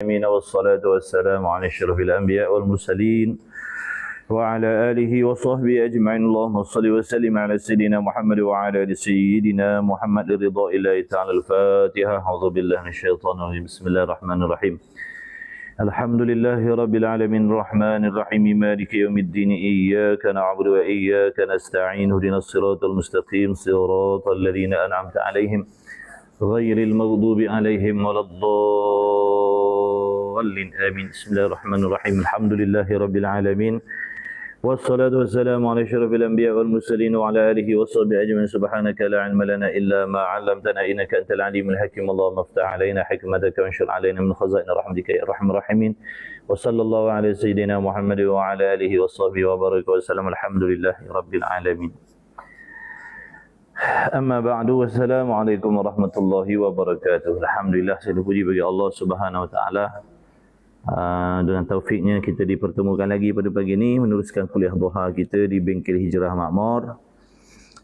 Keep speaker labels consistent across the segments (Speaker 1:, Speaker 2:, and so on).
Speaker 1: والصلاة والسلام على أشرف الأنبياء والمرسلين وعلى آله وصحبه أجمعين. اللهم صل وسلم على سيدنا محمد وعلى آل سيدنا محمد رضا الله تعالى. الفاتحة. أعوذ بالله من الشيطان الرجيم. بسم الله الرحمن الرحيم. الحمد لله رب العالمين الرحمن الرحيم مالك يوم الدين إياك نعبد وإياك نستعين اهدنا الصراط المستقيم صراط الذين أنعمت عليهم غير المغضوب عليهم ولا الضالين آمين. بسم الله الرحمن الرحيم. الحمد لله رب العالمين والصلاة والسلام على أشرف الأنبياء والمرسلين وعلى آله وصحبه أجمعين. سبحانك لا علم لنا إلا ما علمتنا إنك أنت العليم الحكيم. اللهم افتح علينا حكمتك وانشر علينا من خزائن رحمتك يا أرحم الراحمين. وصلى الله على سيدنا محمد وعلى آله وصحبه وبارك وسلم. الحمد لله رب العالمين. Amma ba'du. Wassalamualaikum warahmatullahi wabarakatuh. Alhamdulillah, segala puji bagi Allah Subhanahu wa taala. Dengan taufiknya kita dipertemukan lagi pada pagi ini meneruskan kuliah duha kita di Bengkel Hijrah Makmur.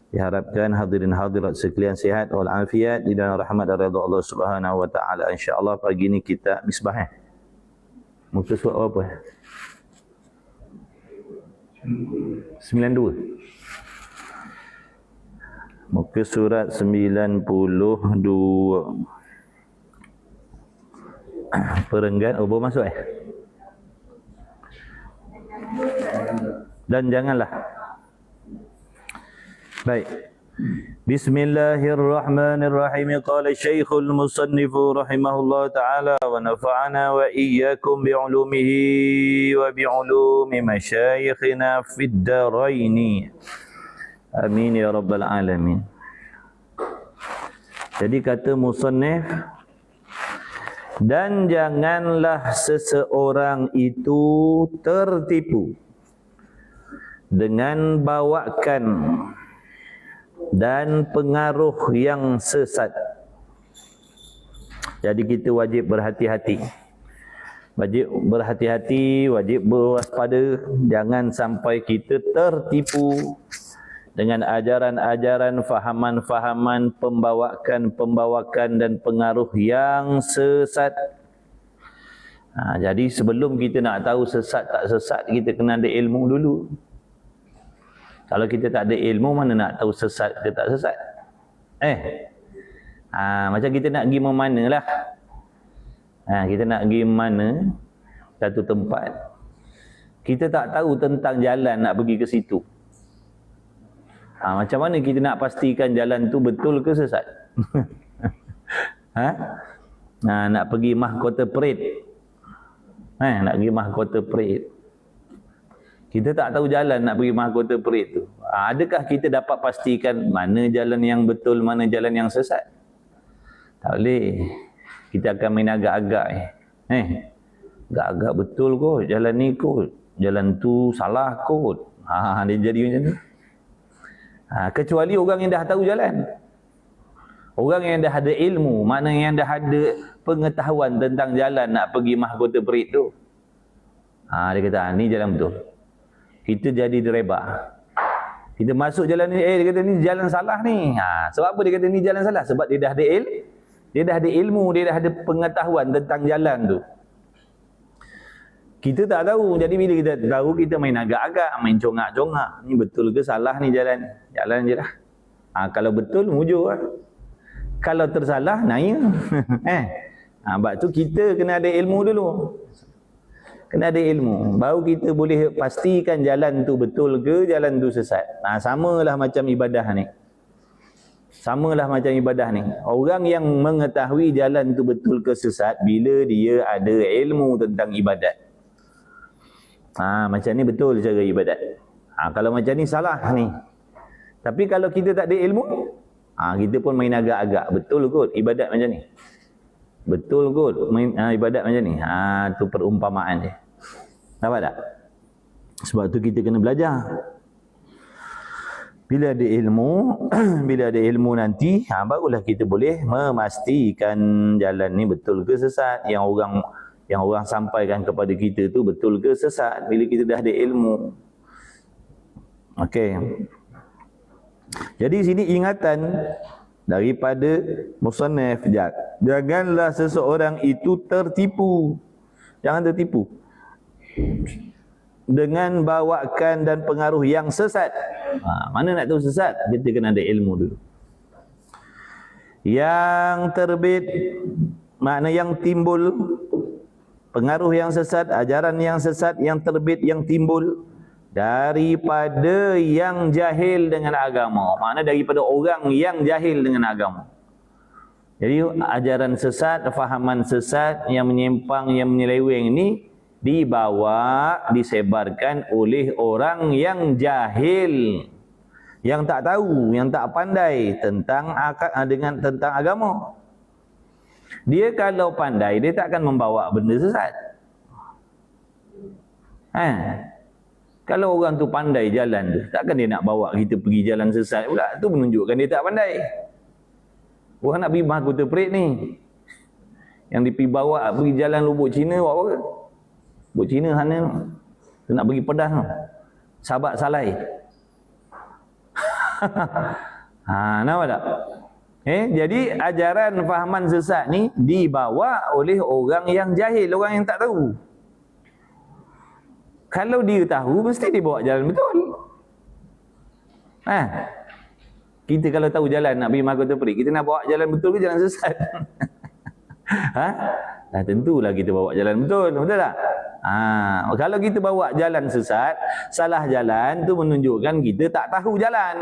Speaker 1: Diharapkan hadirin hadirat sekalian sihat wal afiat di dalam rahmat dan redha Allah Subhanahu wa taala. Insya-Allah pagi ini kita misbah muka surat apa? 92. Muka surat 92. Perenggan, oh baru masuk Dan janganlah. Baik. Bismillahirrahmanirrahim. Qala Syekhul Musannif rahimahullah ta'ala wa nafa'ana wa iyyakum bi'ulumihi wa bi'ulumi masyayikhina fid daraini. Amin ya rabbal alamin. Jadi kata musannif, dan janganlah seseorang itu tertipu dengan bawakan dan pengaruh yang sesat. Jadi kita wajib berhati-hati. Wajib berhati-hati, wajib berwaspada, jangan sampai kita tertipu dengan ajaran-ajaran, fahaman-fahaman, pembawakan dan pengaruh yang sesat. Jadi sebelum kita nak tahu sesat tak sesat, kita kena ada ilmu dulu. Kalau kita tak ada ilmu, mana nak tahu sesat ke tak sesat? Macam kita nak pergi mana lah. Kita nak pergi mana, satu tempat, kita tak tahu tentang jalan nak pergi ke situ. Macam mana kita nak pastikan jalan tu betul ke sesat? Nak pergi mahkota perit. Nak pergi mahkota perit. Kita tak tahu jalan nak pergi mahkota perit tu. Adakah kita dapat pastikan mana jalan yang betul, mana jalan yang sesat? Tak boleh. Kita akan main agak-agak. Agak-agak betul kot jalan ni kot. Jalan tu salah kot. Dia jadi macam tu. Kecuali orang yang dah tahu jalan. Orang yang dah ada ilmu, mana yang dah ada pengetahuan tentang jalan nak pergi mahkota perit tu. Dia kata, ni jalan betul. Kita jadi driver. Kita masuk jalan ni, dia kata ni jalan salah ni. Sebab apa dia kata ni jalan salah? Sebab dia dah ada ilmu, dia dah ada pengetahuan tentang jalan tu. Kita tak tahu. Jadi bila kita tahu, kita main agak-agak, main congak-congak. Ni betul ke salah ni jalan? Jalan je lah. Kalau betul, mujur lah. Kalau tersalah, naya. Sebab tu kita kena ada ilmu dulu. Kena ada ilmu. Baru kita boleh pastikan jalan tu betul ke, jalan tu sesat. Samalah macam ibadah ni. Samalah macam ibadah ni. Orang yang mengetahui jalan tu betul ke sesat, bila dia ada ilmu tentang ibadat. Macam ni betul cara ibadat. Kalau macam ni salah ni. Tapi kalau kita tak ada ilmu, kita pun main agak-agak. Betul kot ibadat macam ni. Betul kot main ibadat macam ni. Tu perumpamaan je. Nampak tak? Sebab tu kita kena belajar. Bila ada ilmu nanti, barulah kita boleh memastikan jalan ni betul ke sesat. Yang orang sampaikan kepada kita tu betul ke sesat, bila kita dah ada ilmu. Okey. Jadi sini ingatan daripada musannaf. Janganlah seseorang itu tertipu. Jangan tertipu dengan bawakan dan pengaruh yang sesat. Mana nak tahu sesat? Kita kena ada ilmu dulu. Yang terbit, makna yang timbul, pengaruh yang sesat, ajaran yang sesat, yang terbit, yang timbul daripada yang jahil dengan agama. Makna daripada orang yang jahil dengan agama. Jadi ajaran sesat, fahaman sesat yang menyimpang, yang menyeleweng ini dibawa, disebarkan oleh orang yang jahil, yang tak tahu, yang tak pandai tentang tentang agama. Dia kalau pandai, dia tak akan membawa benda sesat. Kalau orang tu pandai jalan tu, takkan dia nak bawa kita pergi jalan sesat pula. Tu menunjukkan dia tak pandai. Orang nak pergi Mahkota Perit ni, yang dipergi bawa pergi jalan Lubuk Cina, buat apa? Lubuk Cina sana tu nak pergi Pedas tu, Sabak Salai. Nampak tak? Jadi ajaran fahaman sesat ni dibawa oleh orang yang jahil, orang yang tak tahu. Kalau dia tahu, mesti dia bawa jalan betul. Kita kalau tahu jalan nak pergi Mahkota Perit, kita nak bawa jalan betul ke jalan sesat? Tentulah kita bawa jalan betul, betul tak? Kalau kita bawa jalan sesat, salah jalan tu menunjukkan kita tak tahu jalan.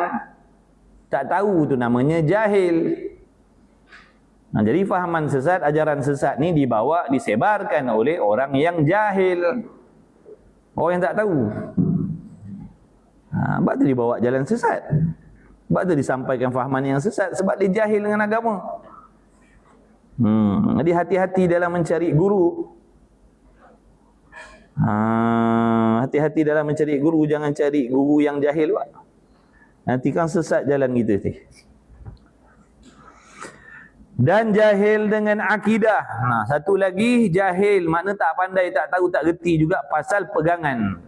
Speaker 1: Tak tahu tu namanya jahil. Jadi fahaman sesat, ajaran sesat ni dibawa, disebarkan oleh orang yang jahil, orang yang tak tahu. Sebab tu dibawa jalan sesat. Sebab tu disampaikan fahaman yang sesat, sebab dia jahil dengan agama. Jadi hati-hati dalam mencari guru. Hati-hati dalam mencari guru, jangan cari guru yang jahil, Pak. Nanti kan sesat jalan kita ni. Dan jahil dengan akidah. Satu lagi, jahil makna tak pandai, tak tahu, tak reti juga pasal pegangan.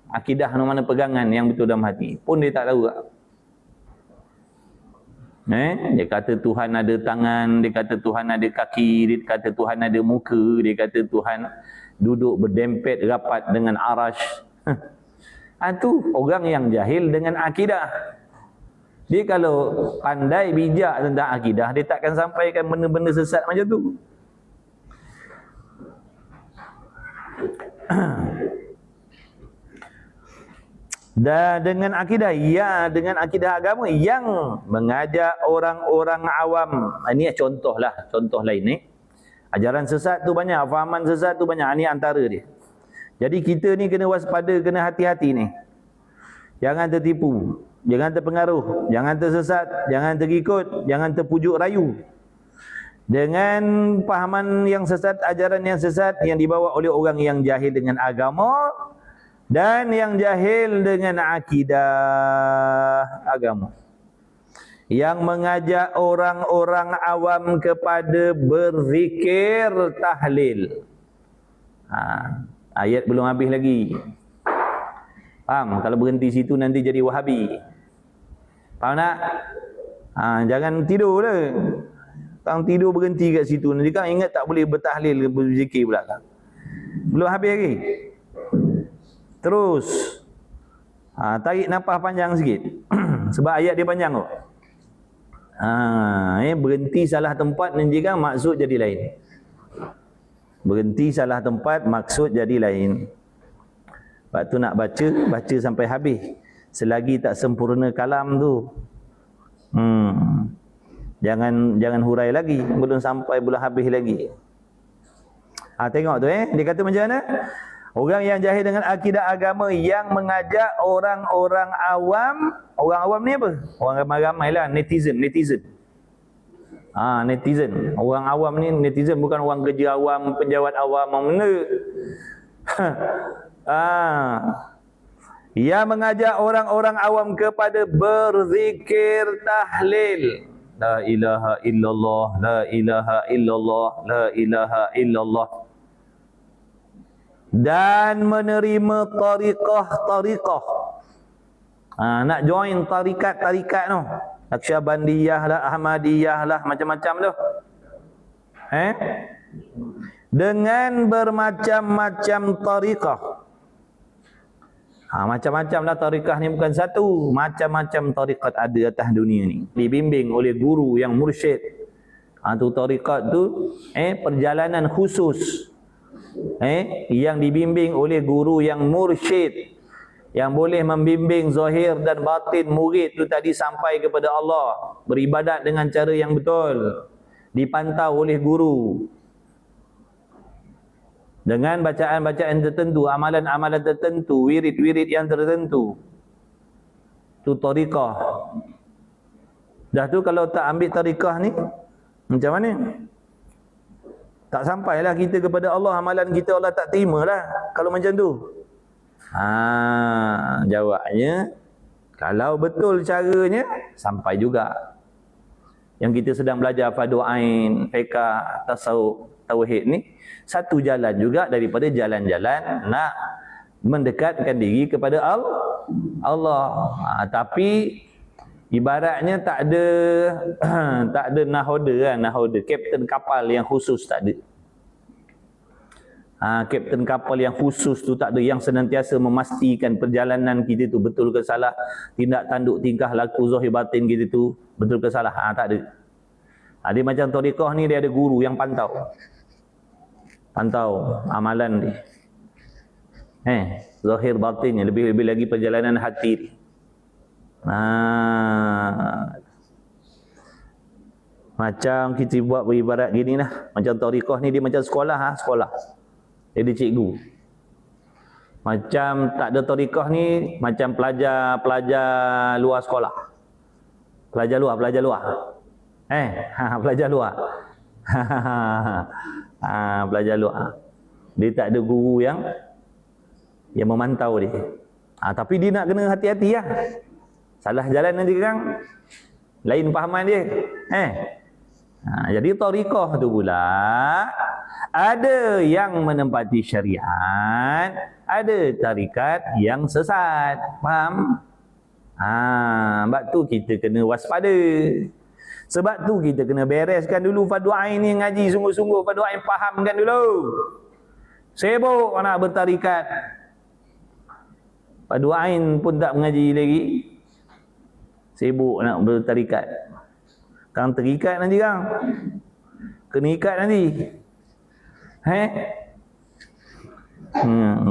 Speaker 1: Akidah mana pegangan yang betul dalam hati pun dia tak tahu. Dia kata Tuhan ada tangan, dia kata Tuhan ada kaki, dia kata Tuhan ada muka, dia kata Tuhan duduk berdempet rapat dengan arash. Itu orang yang jahil dengan akidah. Dia kalau pandai bijak tentang akidah, dia takkan sampaikan benda-benda sesat macam tu. Dan dengan akidah, dengan akidah agama yang mengajak orang-orang awam. Ini contoh lain ni. Ajaran sesat tu banyak, fahaman sesat tu banyak. Ini antara dia. Jadi kita ni kena waspada, kena hati-hati ni. Jangan tertipu, jangan terpengaruh, jangan tersesat, jangan terikut, jangan terpujuk rayu dengan fahaman yang sesat, ajaran yang sesat yang dibawa oleh orang yang jahil dengan agama dan yang jahil dengan akidah agama, yang mengajak orang-orang awam kepada berzikir tahlil. Ayat belum habis lagi. Faham? Kalau berhenti situ nanti jadi Wahabi. Faham tak? Jangan tidur lah. Kang tidur berhenti kat situ. Nanti kang ingat tak boleh bertahlil, berzikir pula kang. Belum habis lagi. Terus. Tarik nafas panjang sikit. Sebab ayat dia panjang kok. Berhenti salah tempat nanti kang maksud jadi lain. Berhenti salah tempat maksud jadi lain. Sebab tu nak baca sampai habis. Selagi tak sempurna kalam tu. Jangan hurai lagi, belum sampai belum habis lagi. Tengok tu dia kata macam mana? Orang yang jahil dengan akidah agama yang mengajak orang-orang awam. Orang awam ni apa? Orang ramai-ramai lah, netizen. Netizen. Orang awam ni netizen, bukan orang kerja awam, penjawat awam, mana? Ia mengajak orang-orang awam kepada berzikir tahlil. La ilaha illallah, la ilaha illallah, la ilaha illallah. Dan menerima tariqah. Nak join tarikat tu. Naqsyabandiyah lah, Ahmadiyah lah, macam-macam tu. Dengan bermacam-macam tariqah. Macam-macam lah tariqah ni, bukan satu. Macam-macam tariqat ada atas dunia ni. Dibimbing oleh guru yang mursyid. Tu tariqat tu perjalanan khusus. Yang dibimbing oleh guru yang mursyid. Yang boleh membimbing zahir dan batin murid tu tadi sampai kepada Allah. Beribadat dengan cara yang betul. Dipantau oleh guru. Dengan bacaan-bacaan tertentu, amalan-amalan tertentu, wirid-wirid yang tertentu. Tu tariqah. Dah tu kalau tak ambil tariqah ni, macam mana? Tak sampailah kita kepada Allah, amalan kita Allah tak terima lah kalau macam tu. Jawabnya, kalau betul caranya, sampai juga. Yang kita sedang belajar fardu ain, fiqh, tasawuf, tauhid ni, satu jalan juga daripada jalan-jalan nak mendekatkan diri kepada Allah. Tapi ibaratnya tak ada nahoda kan, nahoda, kapten kapal yang khusus tak ada. Kapten kapal yang khusus tu tak ada, yang senantiasa memastikan perjalanan kita tu betul ke salah, tindak tanduk tingkah laku zahir batin kita tu betul ke salah. Tak ada. Dia macam tariqah ni, dia ada guru yang pantau amalan dia, zahir batinnya, lebih-lebih lagi perjalanan hati dia. Macam kita buat beribarat gini lah, macam tariqah ni dia macam sekolah, sekolah jadi cikgu. Macam tak ada tariqah ni macam pelajar luar sekolah, pelajar luar pelajar luar. Pelajar luar. Dia tak ada guru yang memantau dia. Tapi dia nak kena hati-hati lah. Salah jalan nanti kan lain pahaman dia. Jadi tariqah tu pula ada yang menempati syariat, ada tarikat yang sesat. Faham? Sebab tu kita kena waspada. Sebab tu kita kena bereskan dulu fardu ain ni, ngaji sungguh-sungguh fardu ain, fahamkan dulu. Sibuk nak bertarikat, fardu ain pun tak mengaji lagi. Sibuk nak bertarikat. Kang terikat nanti kang. Kena ikat nanti.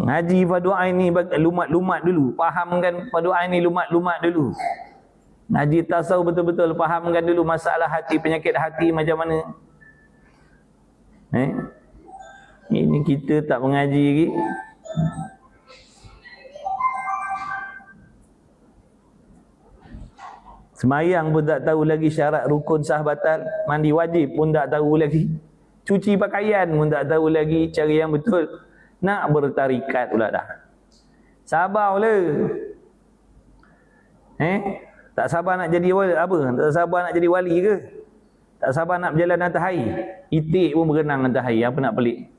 Speaker 1: Ngaji fardu ain ni lumat-lumat dulu. Fahamkan fardu ain ni lumat-lumat dulu. Ngaji tasawuf betul-betul, fahamkan dulu masalah hati, penyakit hati macam mana. Ini kita tak mengaji lagi. Semayang pun tak tahu lagi syarat rukun sah batal, mandi wajib pun tak tahu lagi, cuci pakaian pun tak tahu lagi cara yang betul. Nak bertarikat pula dah. Sabarlah. Tak sabar nak jadi wali apa? Tak sabar nak jadi wali ke? Tak sabar nak berjalan atas air. Itik pun berenang atas air. Apa nak pelik?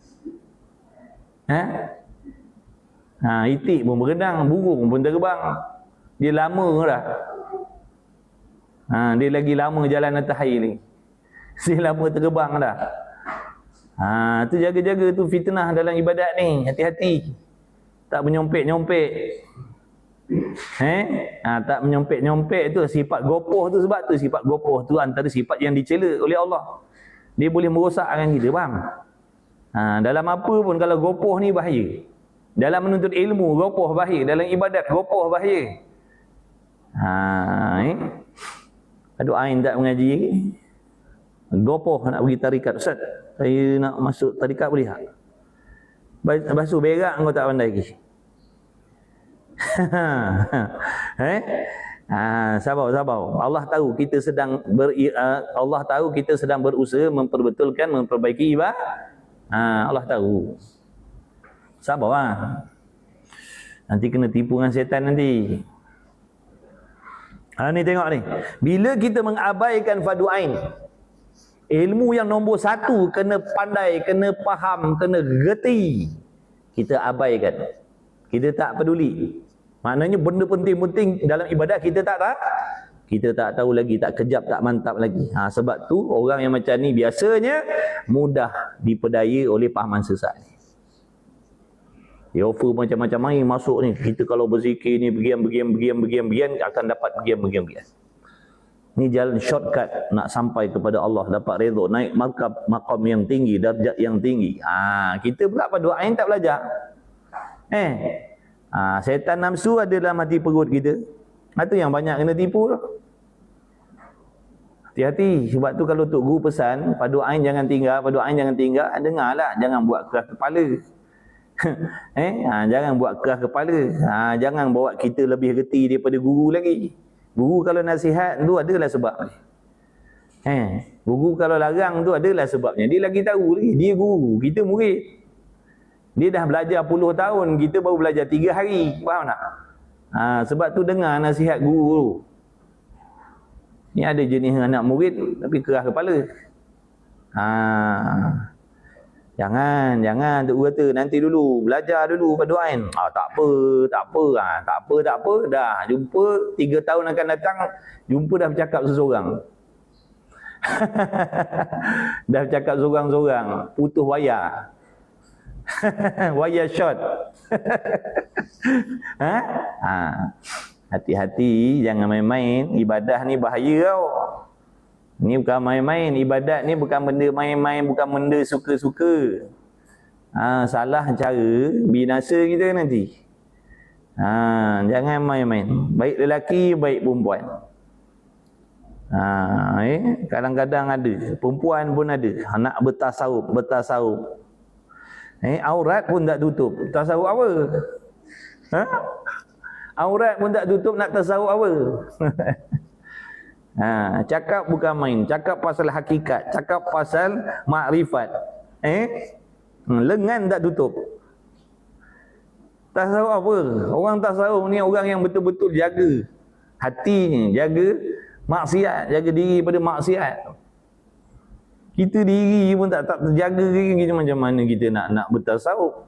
Speaker 1: Itik pun berenang, burung pun terbang. Dia lama dah. Dia lagi lama jalan atas air ni. Dia lama terbang dah. Tu jaga-jaga tu fitnah dalam ibadat ni. Hati-hati. Tak menyompek-nyompek. Tak menyompek-nyompek tu, sifat gopoh tu. Sebab tu sifat gopoh tu antara sifat yang dicela oleh Allah. Dia boleh merosakkan kita, faham? Dalam apa pun kalau gopoh ni bahaya. Dalam menuntut ilmu gopoh bahaya, dalam ibadat gopoh bahaya. Aduh, ain tak mengaji lagi. Gopoh nak pergi tarikat. Ustaz, saya nak masuk tarikat boleh tak? Basuh berak kau tak pandai lagi. Sabar. Allah tahu kita sedang berusaha memperbetulkan, memperbaiki ibadah. Allah tahu. Sabarlah. Nanti kena tipu dengan setan nanti. Ni tengok ni. Bila kita mengabaikan fardu ain, ilmu yang nombor satu kena pandai, kena faham, kena gerti, kita abaikan. Kita tak peduli. Maknanya benda penting-penting dalam ibadat kita tak Kita tak tahu lagi, tak kejap, tak mantap lagi. Sebab tu orang yang macam ni biasanya mudah dipedaya oleh pahaman sesat ni. Dia offer macam-macam main masuk ni. Kita kalau berzikir ni begian akan dapat begian. Ni jalan shortcut nak sampai kepada Allah, dapat redha, naik maqam yang tinggi, darjat yang tinggi. Kita pula pada doa tak belajar. Syaitan nafsu ada dalam hati perut kita. Itu yang banyak kena tipu tu. Hati-hati. Sebab tu kalau Tok Guru pesan, padu ain jangan tinggal, dengarlah, jangan buat keras kepala. Jangan buat keras kepala. Jangan bawa kita lebih reti daripada guru lagi. Guru kalau nasihat tu adalah sebab ni. Guru kalau larang tu adalah sebabnya. Dia lagi tahu lagi. Dia guru, kita murid. Dia dah belajar puluh tahun, kita baru belajar 3 hari. Faham tak? Sebab tu dengar nasihat guru tu. Ni ada jenis anak murid tapi keras kepala. Jangan Tok Guru kata nanti dulu, belajar dulu pada doain. Tak apa. Dah jumpa 3 tahun akan datang, jumpa dah bercakap seseorang. Dah bercakap seorang-seorang, putus wayar. Wayar short. Hati-hati, jangan main-main. Ibadah ni bahaya tau. Ni bukan main-main. Ibadat ni bukan benda main-main, bukan benda suka-suka. Salah cara, binasa kita nanti. Jangan main-main. Baik lelaki, baik perempuan. Kadang-kadang ada, perempuan pun ada, nak bertasawuf. Aurat pun tak tutup. Tasawuf apa? Aurat pun tak tutup, nak tasawuf apa? Cakap bukan main. Cakap pasal hakikat. Cakap pasal makrifat. Lengan tak tutup. Tasawuf apa? Orang tasawuf ni orang yang betul-betul jaga hatinya, jaga maksiat, jaga diri pada maksiat. Kita diri pun tak terjaga, kita macam mana kita nak bertasawuf?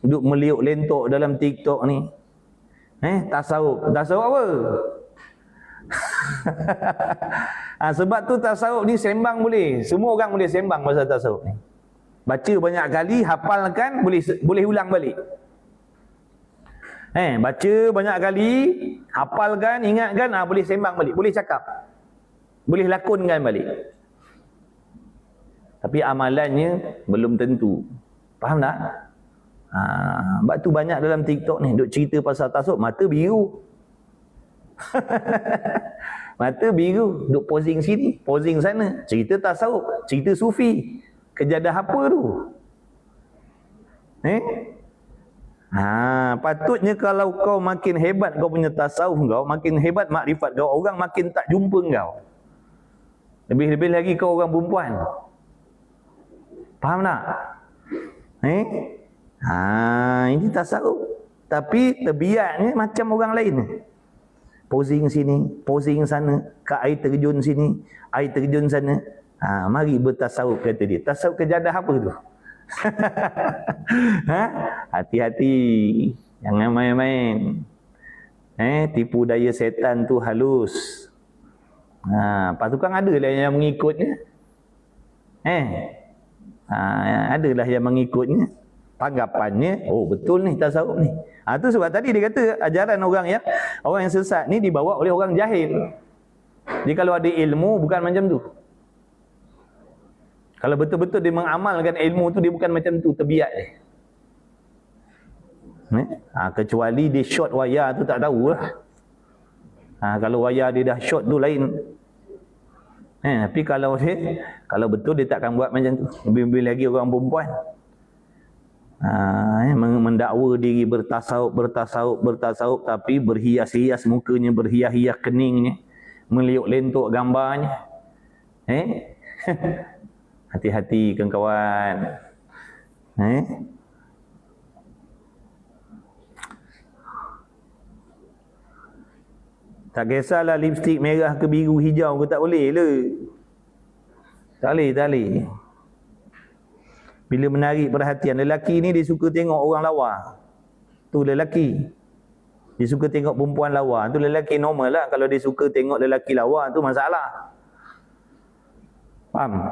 Speaker 1: Duduk meliuk lentok dalam TikTok ni. Tasawuf apa? Sebab tu tasawuf ni sembang boleh. Semua orang boleh sembang pasal tasawuf ni. Baca banyak kali, hafalkan, boleh ulang balik. Baca banyak kali, hafalkan, ingatkan, boleh sembang balik, boleh cakap, boleh lakonkan balik. Tapi amalannya belum tentu. Faham tak? Sebab tu banyak dalam TikTok ni duk cerita pasal tasawuf, mata biru. Mata biru, duk posing sini, posing sana, cerita tasawuf, cerita sufi. Kejadah apa tu? Patutnya kalau kau makin hebat kau punya tasawuf kau, makin hebat makrifat kau, orang makin tak jumpa kau. Lebih-lebih lagi kau orang perempuan. Faham tak? Ini tasawuf. Tapi tabiatnya macam orang lain. Posing sini, posing sana, ke air terjun sini, air terjun sana. Mari bertasawuf, kata dia. Tasawuf kejadah apa tu? Hati-hati, jangan main-main. Tipu daya setan tu halus. Pasukan adalah yang mengikutnya. Adalah yang mengikutnya. Tanggapannya, oh betul ni tasawuf ni. Tu sebab tadi dia kata ajaran orang yang sesat ni dibawa oleh orang jahil. Jadi kalau ada ilmu bukan macam tu. Kalau betul-betul dia mengamalkan ilmu tu, dia bukan macam tu tabiat dia. Kecuali dia short wayar tu tak tahulah. Kalau wayar dia dah short tu lain. Tapi kalau betul dia takkan buat macam tu. Lebih-lebih lagi orang perempuan. Mendakwa diri bertasawuf tapi berhias-hias mukanya, berhias-hias keningnya, meliuk lentok gambarnya. Hati-hati kawan-kawan. Tak kisahlah lipstik merah ke biru hijau ke, tak boleh le. Tak boleh. Bila menarik perhatian, lelaki ni dia suka tengok orang lawa. Tu lelaki. Dia suka tengok perempuan lawa tu lelaki normal lah. Kalau dia suka tengok lelaki lawa tu masalah. Faham?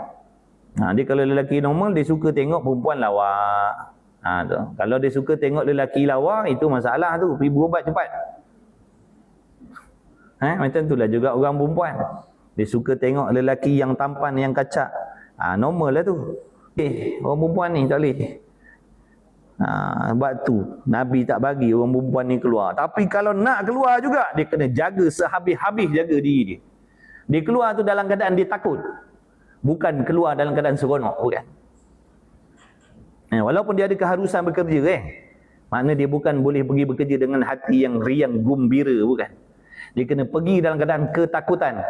Speaker 1: Dia kalau lelaki normal dia suka tengok perempuan lawa. Tu. Kalau dia suka tengok lelaki lawa itu masalah tu. Pergi berubat cepat. Macam itulah juga orang perempuan. Dia suka tengok lelaki yang tampan, yang kacak. Normal lah tu. Orang perempuan ni tak boleh. Sebab tu Nabi tak bagi orang perempuan ni keluar. Tapi kalau nak keluar juga, dia kena jaga sehabis-habis jaga diri dia. Dia keluar tu dalam keadaan dia takut. Bukan keluar dalam keadaan seronok. Bukan. Walaupun dia ada keharusan bekerja, makna dia bukan boleh pergi bekerja dengan hati yang riang gembira. Bukan. Dia kena pergi dalam keadaan ketakutan.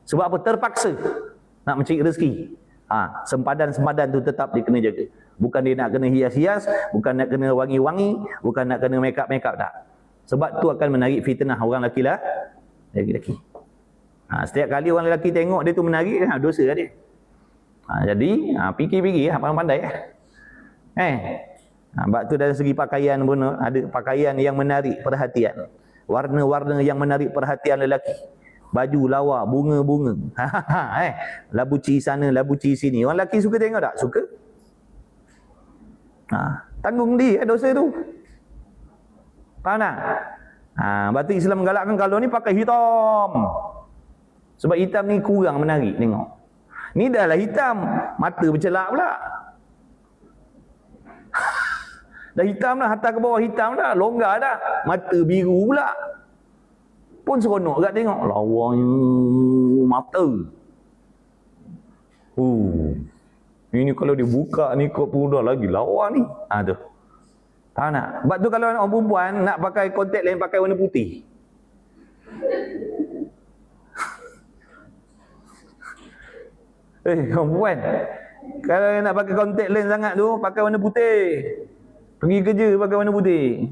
Speaker 1: Sebab apa? Terpaksa nak mencari rezeki. Sempadan-sempadan tu tetap dia kena jaga. Bukan dia nak kena hias-hias, bukan nak kena wangi-wangi, bukan nak kena make-up tak. Sebab tu akan menarik fitnah orang lelaki. Setiap kali orang lelaki tengok dia tu menarik, dosa dia. Jadi fikir-fikir, pandai-pandai. Sebab tu dari segi pakaian pun ada pakaian yang menarik perhatian. Warna-warna yang menarik perhatian lelaki. Baju lawa, bunga-bunga. Labuci sana, labuci sini. Orang lelaki suka tengok tak? Suka. Tanggung dia dosa tu. Faham tak? Sebab tu Islam menggalakkan kalau ni pakai hitam. Sebab hitam ni kurang menarik tengok. Ni dah lah hitam, mata bercelak pula. Dah hitam dah, atas ke bawah hitam dah, longgar dah, mata biru pula. Pun seronok kat tengok. Lawanya mata. Ini kalau dia buka ni kau pun dah lagi lawa ni. Tu. Tahu tak? Sebab tu kalau orang perempuan nak pakai kontak lens pakai warna putih. Orang perempuan kalau nak pakai kontak lens sangat tu pakai warna putih. Pergi kerja pakai warna putih.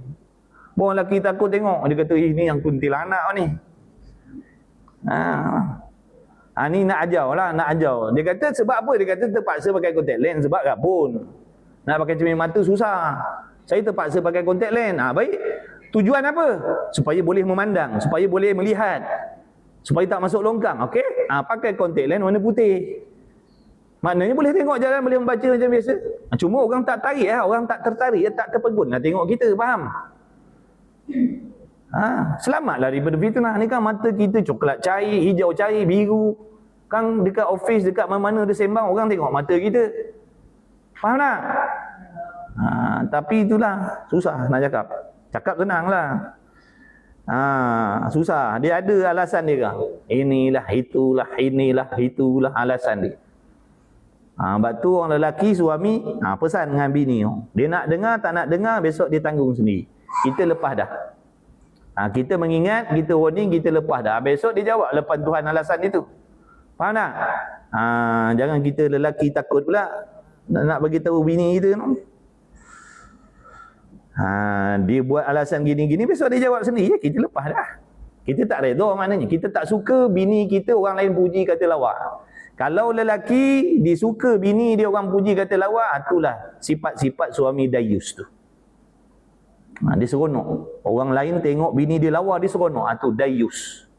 Speaker 1: Orang lelaki takut tengok. Dia kata, ni yang kuntilanak ni. Ni nak ajar lah, nak ajar. Dia kata sebab apa? Dia kata terpaksa pakai kontak lens. Sebab tak pun. Nak pakai cermin mata susah. Saya terpaksa pakai kontak lens. Baik. Tujuan apa? Supaya boleh memandang. Supaya boleh melihat. Supaya tak masuk longkang. Okey? Pakai kontak lens warna putih. Maknanya boleh tengok jalan, boleh membaca macam biasa. Cuma orang tak tarik lah. Orang tak tertarik, tak terpegun lah tengok kita. Faham? Selamatlah daripada fitnah ni kan. Mata kita coklat cair, hijau cair, biru. Kan dekat office, dekat mana-mana dia sembang, orang tengok mata kita. Faham tak? Tapi itulah susah nak cakap. Cakap senang lah. Susah. Dia ada alasan dia kan. Inilah itulah alasan dia. Sebab tu orang lelaki suami pesan dengan bini. Dia nak dengar tak nak dengar, besok dia tanggung sendiri. Kita lepas dah. Kita mengingat, kita warning, kita lepas dah. Besok dia jawab lepas Tuhan alasan itu. Faham tak? Jangan kita lelaki takut pula nak bagi tahu bini kita. Dia buat alasan gini-gini, besok dia jawab sendiri. Kita lepas dah. Kita tak redha maknanya. Kita tak suka bini kita orang lain puji kata lawa. Kalau lelaki disuka bini dia orang puji kata lawa, itulah sifat-sifat suami dayus tu. Dia seronok. Orang lain tengok bini dia lawa, dia seronok. Itu dayus.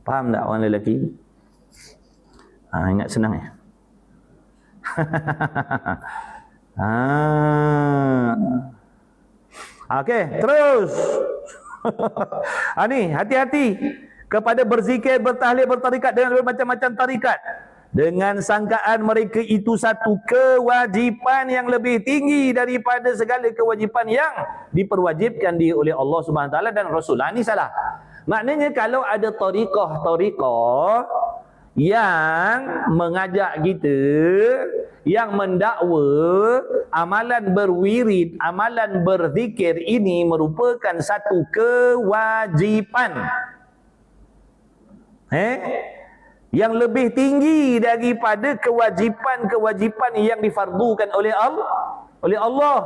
Speaker 1: Faham tak orang lelaki? Ingat senang ya? Okey, terus. Ni, hati-hati kepada berzikir, bertahlil, bertarikat dengan bermacam-macam tarikat. Dengan sangkaan mereka itu satu kewajipan yang lebih tinggi daripada segala kewajipan yang diperwajibkan oleh Allah Subhanahu Taala dan Rasul. Ini salah. Maknanya kalau ada tariqah yang mengajak kita, yang mendakwa amalan berwirid, amalan berzikir ini merupakan satu kewajipan. Yang lebih tinggi daripada kewajipan-kewajipan yang difardukan oleh Allah.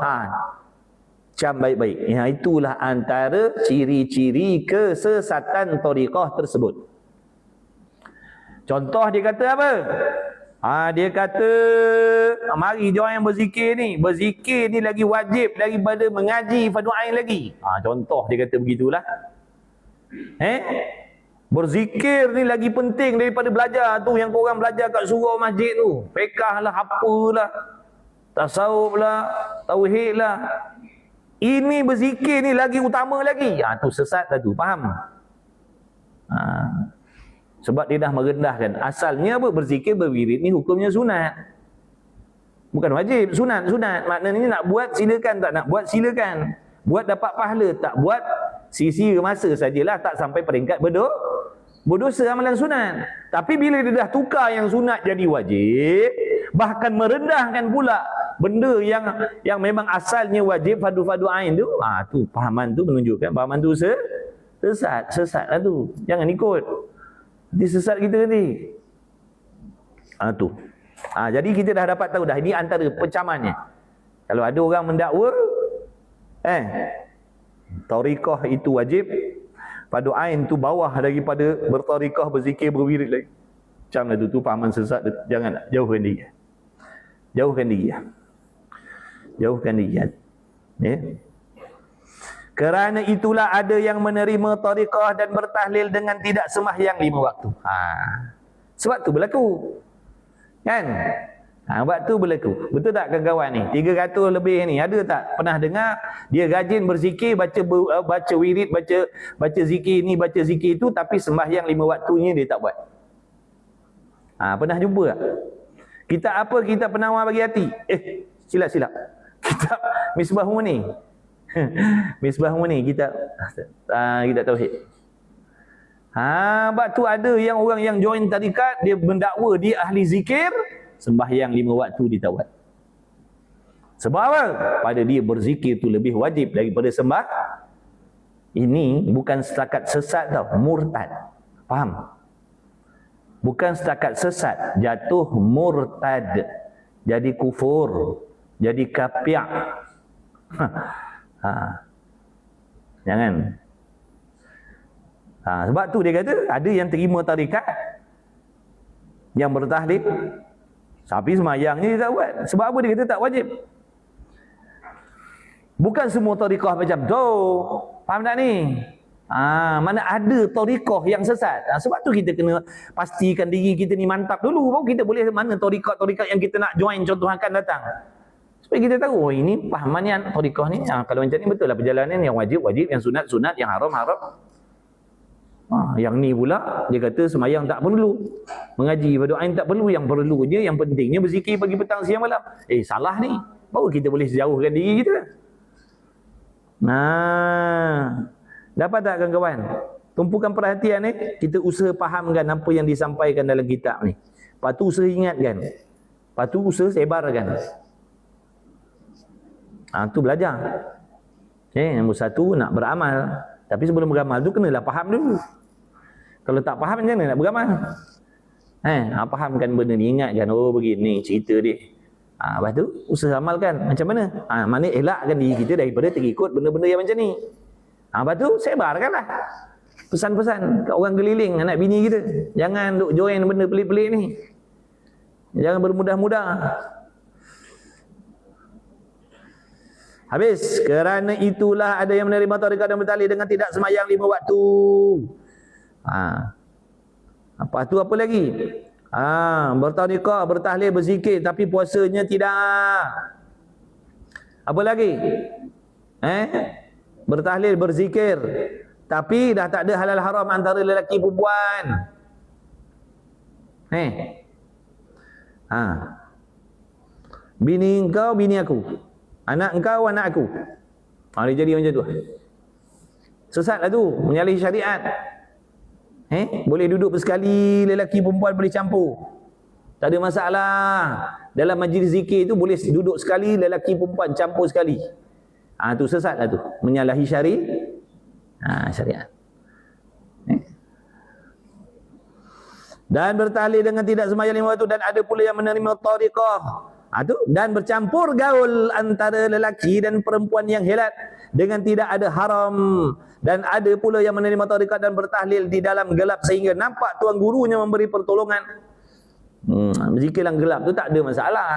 Speaker 1: Cam baik-baik. Itulah antara ciri-ciri kesesatan tariqah tersebut. Contoh dia kata apa? Dia kata, mari join berzikir ni. Berzikir ni lagi wajib daripada mengaji fardu ain lagi. Contoh dia kata begitulah. Berzikir ni lagi penting daripada belajar tu yang korang belajar kat surau masjid tu. Fiqh lah, apalah, tasawuf lah, tauhid lah. Ini berzikir ni lagi utama lagi. Tu sesat lah tu, faham? Sebab dia dah merendahkan. Asalnya apa? Berzikir, berwirid ni hukumnya sunat. Bukan wajib, sunat. Maknanya nak buat silakan, tak nak buat silakan. Buat dapat pahala, tak buat sia-sia masa sajalah, tak sampai peringkat berdosa amalan sunat. Tapi bila dia dah tukar yang sunat jadi wajib, bahkan merendahkan pula benda yang memang asalnya wajib, fardu ain tu, tu pahaman tu menunjukkan pahaman tu sesat lah tu. Jangan ikut. Nanti sesat kita nanti. Tu. Jadi kita dah dapat tahu dah, ini antara pencamannya. Kalau ada orang mendakwa tariqah itu wajib, fardu ain tu bawah daripada bertariqah, berzikir, berwirid lagi. Macam lah tu pahaman sesat. Jangan, jauhkan diri. Jauhkan diri. Kerana itulah ada yang menerima tariqah dan bertahlil dengan tidak sembahyang 5 waktu. Sebab tu berlaku. Kan? Sebab tu berlaku. Betul tak kawan-kawan ni? 300 lebih ni. Ada tak pernah dengar dia rajin berzikir, baca wirid, baca zikir ni, baca zikir tu, tapi sembahyang 5 waktunya dia tak buat? Pernah jumpa tak? Kitab penawar bagi hati. Silap. Kitab Misbah Muni. Misbah Muni, kitab tauhid. Sebab tu ada yang orang yang join tarikat, dia mendakwa dia ahli zikir, sembahyang 5 waktu dia tak buat. Sebab apa? Pada dia berzikir tu lebih wajib daripada sembah. Ini bukan setakat sesat tau, murtad. Faham? Bukan setakat sesat, jatuh murtad, jadi kufur, jadi kafir. Jangan. Sebab tu dia kata ada yang terima tarikat, yang bertahlil, tapi semayangnya dia tak buat. Sebab apa dia kata tak wajib? Bukan semua tariqah macam tu. Faham tak ni? Mana ada tariqah yang sesat. Sebab tu kita kena pastikan diri kita ni mantap dulu, baru kita boleh mana tariqah yang kita nak join contoh akan datang. Supaya kita tahu, ini pahamannya tariqah ni. Kalau macam ni betul lah perjalanan, yang wajib, yang sunat, yang haram. Yang ni pula dia kata semayang tak perlu, mengaji fardu ain tak perlu, yang perlu je, yang pentingnya berzikir pagi, petang, siang, malam. Salah ni. Baru kita boleh jauhkan diri kita. Dapat tak kawan-kawan? Tumpukan perhatian ni, kita usaha fahamkan apa yang disampaikan dalam kitab ni. Lepas tu usaha ingatkan. Lepas tu usaha sebarkan. Tu belajar. Nombor 1 nak beramal. Tapi sebelum beramal tu kenalah faham dulu. Kalau tak faham macam mana nak beramal? Fahamkan benda ni, ingatkan, begini cerita dia. Lepas tu usaha amalkan. Macam mana? Mana elakkan diri kita daripada terikut benda-benda yang macam ni. Lepas tu sebarkanlah pesan-pesan kat orang keliling, anak bini kita. Jangan duk join benda pelik-pelik ni. Jangan bermudah-mudah. Habis. Kerana itulah ada yang menerima tariqah dan bertahlil dengan tidak semayang 5 waktu. Apa tu apa lagi? Bertariqah, bertahlil, berzikir, tapi puasanya tidak. Apa lagi? Bertahlil, berzikir, tapi dah tak ada halal haram antara lelaki perempuan. Bini engkau, bini aku. Anak engkau, anak aku. Dia jadi macam tu. Sesat lah tu, menyalahi syariat. Boleh duduk bersekali, lelaki perempuan boleh campur. Tak ada masalah. Dalam majlis zikir tu boleh duduk sekali, lelaki perempuan campur sekali. Tu sesat lah tu, menyalahi syariat. Dan bertahlil dengan tidak sembahyang 5 waktu, dan ada pula yang menerima tariqah. Dan bercampur gaul antara lelaki dan perempuan yang helat dengan tidak ada haram. Dan ada pula yang menerima tariqah dan bertahlil di dalam gelap sehingga nampak tuan gurunya memberi pertolongan. Berzikir dalam gelap tu tak ada masalah.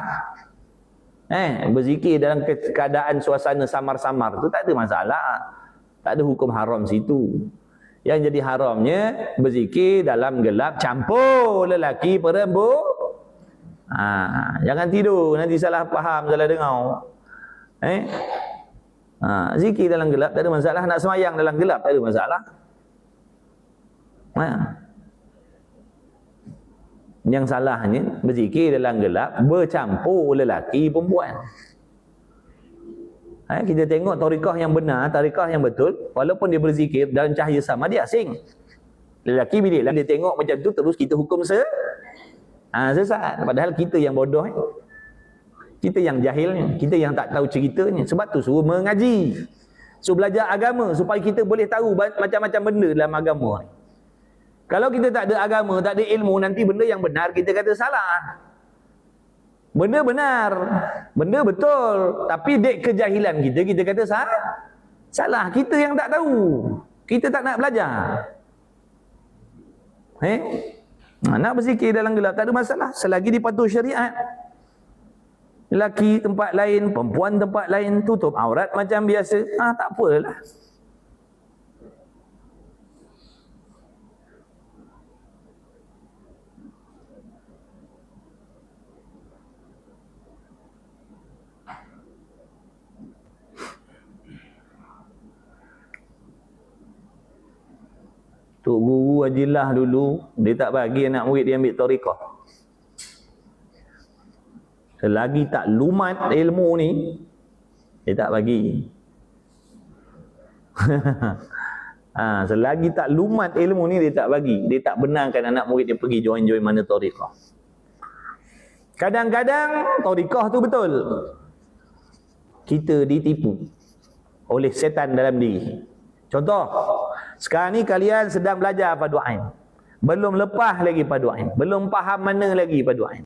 Speaker 1: Berzikir dalam keadaan suasana samar-samar tu tak ada masalah. Tak ada hukum haram situ. Yang jadi haramnya berzikir dalam gelap campur lelaki perempuan. Jangan tidur nanti salah faham, salah dengar. Zikir dalam gelap tak ada masalah. Nak semayang dalam gelap tak ada masalah. Yang salahnya berzikir dalam gelap bercampur lelaki perempuan. Kita tengok tarekah yang benar, tarekah yang betul, walaupun dia berzikir dalam cahaya sama, dia asing. Lelaki bila dia tengok macam tu terus kita hukum sesat. Padahal kita yang bodoh, kita yang jahilnya, kita yang tak tahu ceritanya. Sebab tu suruh mengaji, suruh belajar agama supaya kita boleh tahu macam-macam benda dalam agama. Kalau kita tak ada agama, tak ada ilmu, nanti benda yang benar kita kata salah. Benda benar, benda betul, tapi dek kejahilan kita kata salah. Kita yang tak tahu, kita tak nak belajar. Nak berzikir dalam gelap tak ada masalah selagi dipatuh syariat. Lelaki tempat lain, perempuan tempat lain, tutup aurat macam biasa, tak apalah. Tok Guru Hajilah dulu, dia tak bagi anak murid dia ambil tarekah. Selagi tak lumat ilmu ni, dia tak bagi. Selagi tak lumat ilmu ni, dia tak bagi. Dia tak benarkan anak murid dia pergi join mana tarekah. Kadang-kadang tarekah tu betul, kita ditipu oleh setan dalam diri. Contoh, sekarang ni kalian sedang belajar fardu ain. Belum lepas lagi fardu ain. Belum faham mana lagi fardu ain.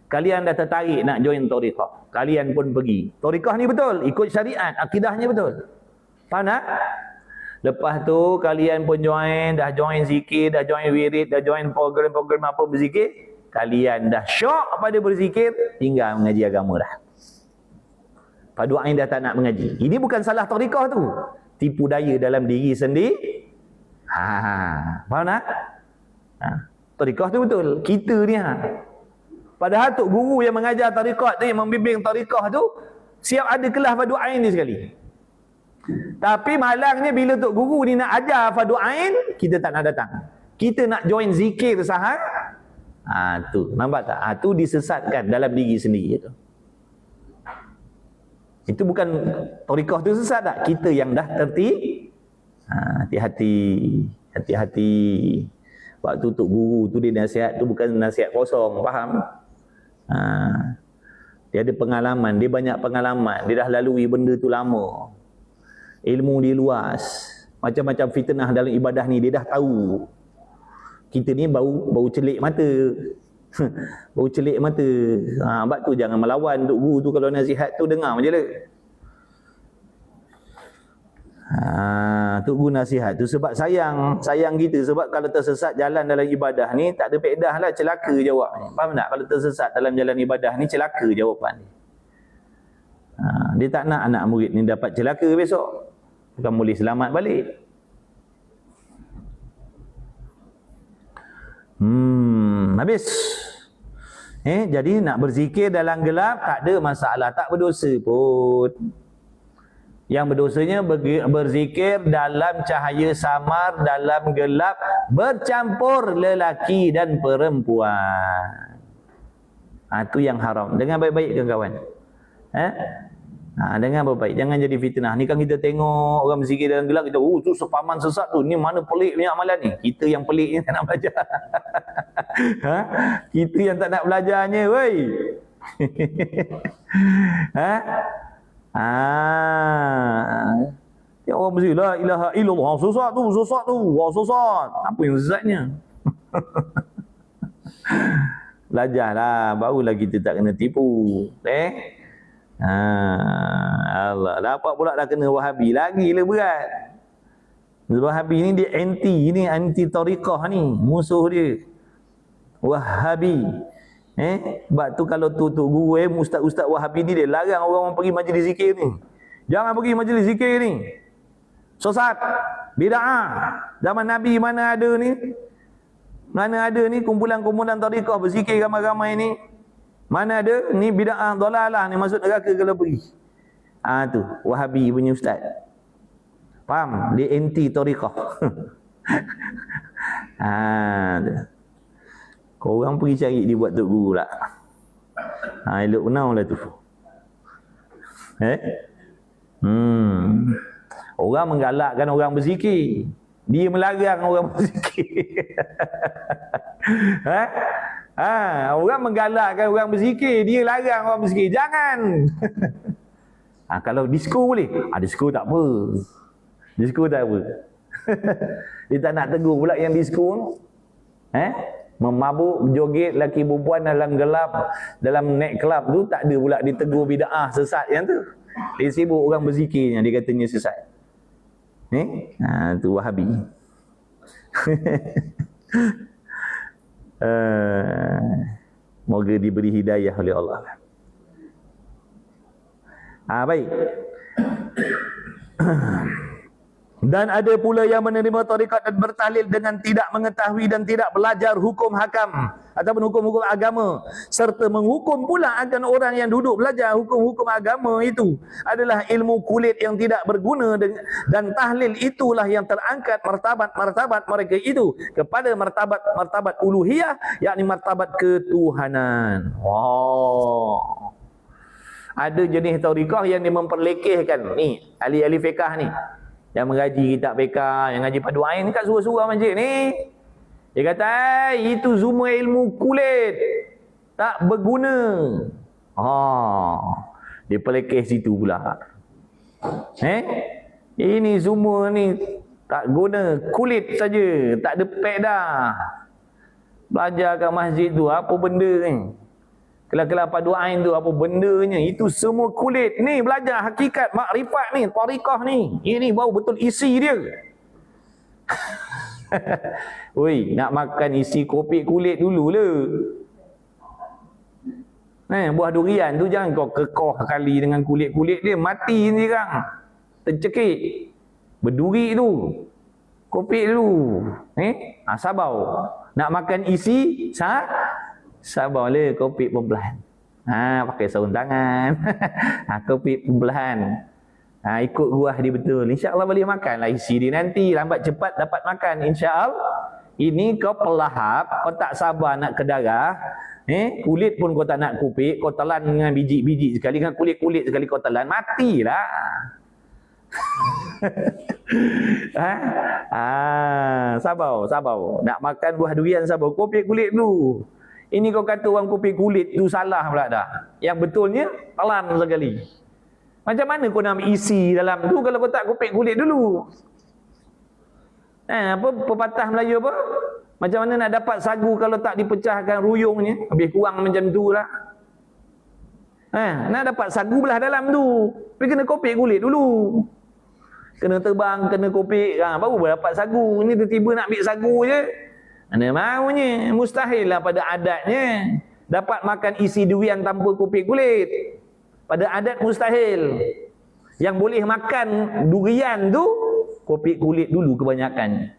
Speaker 1: Kalian dah tertarik nak join tarekah. Kalian pun pergi. Tarekah ni betul, ikut syariat, akidahnya betul. Faham tak? Lepas tu kalian pun dah join zikir, dah join wirid, dah join program-program apa berzikir. Kalian dah syok pada berzikir, tinggal mengaji agama dah. Fardu ain dah tak nak mengaji. Ini bukan salah tarekah tu. Tipu daya dalam diri sendiri. Faham tak? Tarekah tu betul. Kita ni padahal Tok Guru yang mengajar tarekah tu, yang membimbing tarekah tu, siap ada kelas fardu ain ni sekali. Tapi malangnya bila Tok Guru ni nak ajar fardu ain, kita tak nak datang. Kita nak join zikir sahaja. Tu nampak tak? Tu disesatkan dalam diri sendiri tu. Itu bukan tarekah tu sesat tak? Kita yang dah terti. Hati-hati. Waktu Tok Guru tu dia nasihat tu bukan nasihat kosong, faham? Dia ada pengalaman, dia banyak pengalaman, dia dah lalui benda tu lama. Ilmu dia luas. Macam-macam fitnah dalam ibadah ni dia dah tahu. Kita ni bau celik mata. Bau celik mata. Sebab tu jangan melawan Tok Guru tu. Kalau nasihat tu dengar je lah. Tok Guru nasihat tu sebab sayang kita. Sebab kalau tersesat jalan dalam ibadah ni, tak ada faedah lah, celaka jawab ni. Faham tak? Kalau tersesat dalam jalan ibadah ni, celaka jawapan ni. Dia tak nak anak murid ni dapat celaka besok. Bukan boleh selamat balik. Habis. Jadi nak berzikir dalam gelap tak ada masalah, tak berdosa pun. Yang berdosanya berzikir dalam cahaya samar, dalam gelap, bercampur lelaki dan perempuan. Itu yang haram. Dengar baik-baik kawan. Dengar baik-baik. Jangan jadi fitnah. Ni kan kita tengok orang berzikir dalam gelap, kita, tu sepaman sesat tu. Ni mana pelik punya amalan ni. Kita yang pelik ni tak nak belajar. Kita yang tak nak belajarnya, woi. Ya orang mesti la ilaha illallah. Sesat tu. Wah, sesat. Apa yang sesatnya? Belajarlah, barulah kita tak kena tipu. Allah, dapat pula dah kena Wahabi. Lagi lah berat. Wahabi ni dia anti tarekah ni. Musuh dia Wahabi. Sebab tu kalau tu guru ustaz-ustaz Wahabi ni dia larang orang pergi majlis zikir ni. Jangan pergi majlis zikir ni. Sesat, bid'ah. Zaman Nabi mana ada ni? Mana ada ni kumpulan-kumpulan tarekat berzikir ramai-ramai ni? Mana ada ni bid'ah dalalah ni masuk neraka kalau pergi. Tu Wahabi punya ustaz. Faham? Dia anti tarekat. Korang pergi cari dia buat tok guru lah. Elok kenal lah tu. Orang menggalakkan orang berzikir. Dia melarang orang berzikir. Orang menggalakkan orang berzikir, dia larang orang berzikir. Jangan. Kalau disko boleh. Disko tak apa. Disko tak apa. Dia tak nak tegur pula yang disko. Memabuk, joget laki perempuan dalam gelap, dalam night club tu tak ada pula ditegur bid'ah sesat yang tu. Dia sibuk orang berzikirnya, dia katanya sesat. Tu Wahabi. Moga diberi hidayah oleh Allah. Baik. Dan ada pula yang menerima tarekat dan bertahlil dengan tidak mengetahui dan tidak belajar hukum hakam ataupun hukum-hukum agama, serta menghukum pula akan orang yang duduk belajar hukum-hukum agama itu adalah ilmu kulit yang tidak berguna, dan tahlil itulah yang terangkat martabat mereka itu kepada martabat uluhiyah, yakni martabat ketuhanan. Ada jenis tarekat yang dia memperlekehkan ni, ahli-ahli fiqh ni yang mengaji kitab fiqh, yang ngaji padu ain kat surah-surah masjid ni. Dia kata, itu semua ilmu kulit, tak berguna. Dia pelekeh situ pula. Ini semua ni tak guna, kulit saja, tak ada faedah. Belajar kat masjid tu apa benda ni? Kelas-kelas padu ain tu apa bendanya? Itu semua kulit. Ni belajar hakikat makrifat ni, tarekat ni. Ini baru betul isi dia. Nak makan isi kopi kulit dulu lah. Buah durian tu jangan kau kekoh kali dengan kulit-kulit dia, mati ni sekarang. Tercekik. Berduri tu. Kopi dulu. Sabar. Nak makan isi, sabar le, kopi perlahan. Pakai sarung tangan. Kopi perlahan. Ikut ruah dia betul. InsyaAllah boleh makan lah isi dia nanti. Lambat cepat dapat makan. InsyaAllah. Ini kau pelahap, kau tak sabar nak ke darah. Kulit pun kau tak nak kupik. Kau telan dengan biji-biji sekali, dengan kulit-kulit sekali kau telan. Matilah. Sabar. Nak makan buah durian sabar. Kopi kulit dulu. Ini kau kata orang kopi kulit tu salah pula dah. Yang betulnya telan sekali. Macam mana kau nak isi dalam tu kalau kau tak kopi kulit dulu? Apa pepatah Melayu apa? Macam mana nak dapat sagu kalau tak dipecahkan ruyungnya? Lebih kurang macam tu lah. Nak dapat sagu belah dalam tu, tapi kena kopi kulit dulu. Kena terbang, kena kopi, baru dapat sagu. Ini tiba-tiba nak ambil sagu je. Mana maunya, mustahil lah pada adatnya dapat makan isi durian tanpa kopi kulit. Pada adat mustahil. Yang boleh makan durian tu kopi kulit dulu kebanyakan.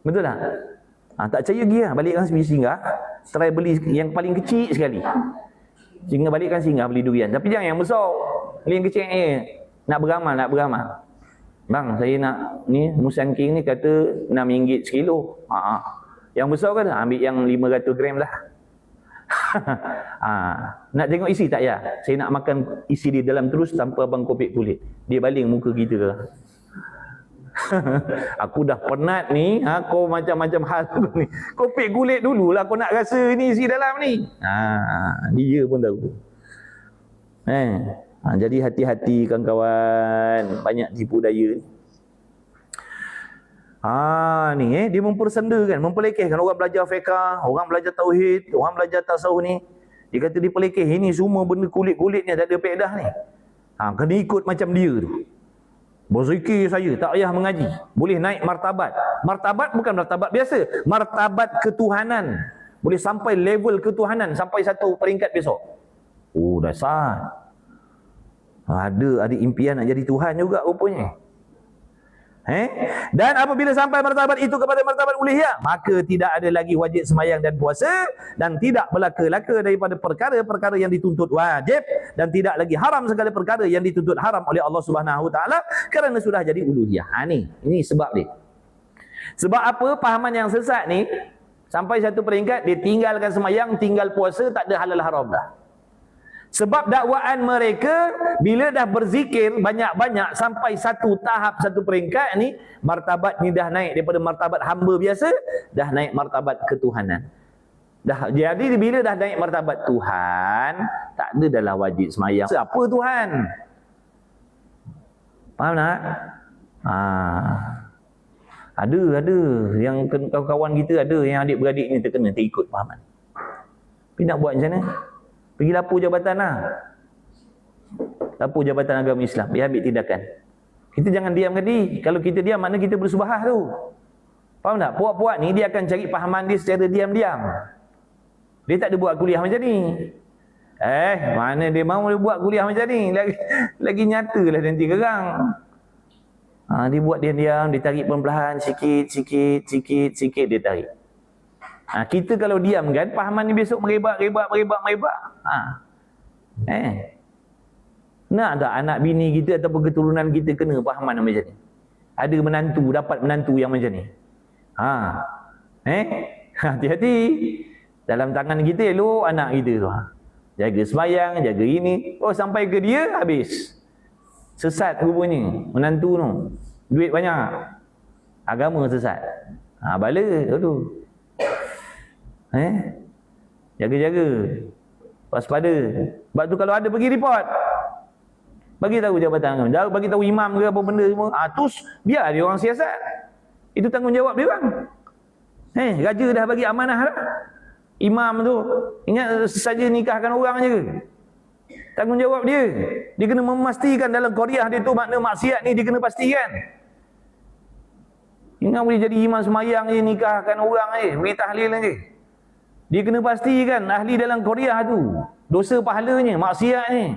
Speaker 1: Betul tak? Tak percaya pergi lah, balikkan singgah, try beli yang paling kecil sekali. Singgah balikkan singgah beli durian, tapi jangan yang besar. Beli yang kecil nak beramal. Bang, saya nak ni Musang King ni kata RM6 sekilo. Yang besar kan ambil yang 500 gram lah. Nak tengok isi tak ya? Saya nak makan isi di dalam terus tanpa abang kopi kulit. Dia baling muka kita lah. Aku dah penat ni, kau macam-macam hal ni. Kopi kulit dululah kau nak rasa ni isi dalam ni. Dia pun tahu. Jadi hati-hati kawan-kawan, banyak tipu daya ni. Dia mempersendakan, mempelekehkan orang belajar fiqh, orang belajar tauhid, orang belajar tasawuf ni. Dia kata dia pelekeh, ini semua benda kulit-kulitnya tak ada faedah ni. Kena ikut macam dia tu. Berzikir saja, tak payah mengaji. Boleh naik martabat. Martabat bukan martabat biasa, martabat ketuhanan. boleh sampai level ketuhanan, sampai satu peringkat besok. Oh, dahsyat. Ada impian nak jadi Tuhan juga rupanya. Dan apabila sampai martabat itu kepada martabat uluhiyah, maka tidak ada lagi wajib sembahyang dan puasa, dan tidak berlaka-laka daripada perkara-perkara yang dituntut wajib, dan tidak lagi haram segala perkara yang dituntut haram oleh Allah Subhanahu Wa Taala, kerana sudah jadi uluhiyah. Ini sebab dia. Sebab apa? Pahaman yang sesat ni sampai satu peringkat dia tinggalkan sembahyang, tinggal puasa, tak ada halal haram dah. Sebab dakwaan mereka bila dah berzikir banyak-banyak sampai satu tahap, satu peringkat ni, martabat ni dah naik daripada martabat hamba biasa, dah naik martabat ketuhanan. Jadi bila dah naik martabat Tuhan, tak ada dalam wajib semayang. Siapa Tuhan? Faham tak? Ada yang kawan-kawan kita, ada yang adik-beradik ni terkena, terikut fahaman. Tapi nak buat macam mana? Pergi lapor jabatan lah. Lapor Jabatan Agama Islam. Dia ambil tindakan. Kita jangan diamkan diri. Kalau kita diam, mana kita bersubahah tu. Faham tak? Puak-puak ni dia akan cari pahaman dia secara diam-diam. Dia tak ada buat kuliah macam ni. Mana dia mahu dia buat kuliah macam ni. Lagi nyata lah nanti gerang. Dia buat diam-diam, dia tarik perlahan-lahan, sikit dia tarik. Kita kalau diam kan, pahaman ni besok merebak. Nak tak anak bini kita ataupun keturunan kita kena pahaman macam ni? Ada menantu, dapat menantu yang macam ni. Hati-hati. Dalam tangan kita elok anak kita tu. Jaga sembahyang, jaga ini. Sampai ke dia habis. Sesat rupanya menantu tu. Duit banyak. Agama sesat. Bala tu. Jaga-jaga. Waspada. Sebab tu kalau ada pergi report. Bagi tahu jabatan agama. Bagi tahu imam ke apa benda semua. Terus biar dia orang siasat. Itu tanggungjawab dia orang. Raja dah bagi amanah dah. Imam tu ingat saja nikahkan orang je. Tanggungjawab dia. Dia kena memastikan dalam Qaryah dia tu makna maksiat ni dia kena pastikan. Ingat boleh jadi imam semayang je, nikahkan orang je, beri tahlil je. Dia kena pastikan ahli dalam Qaryah tu dosa pahalanya, maksiat ni.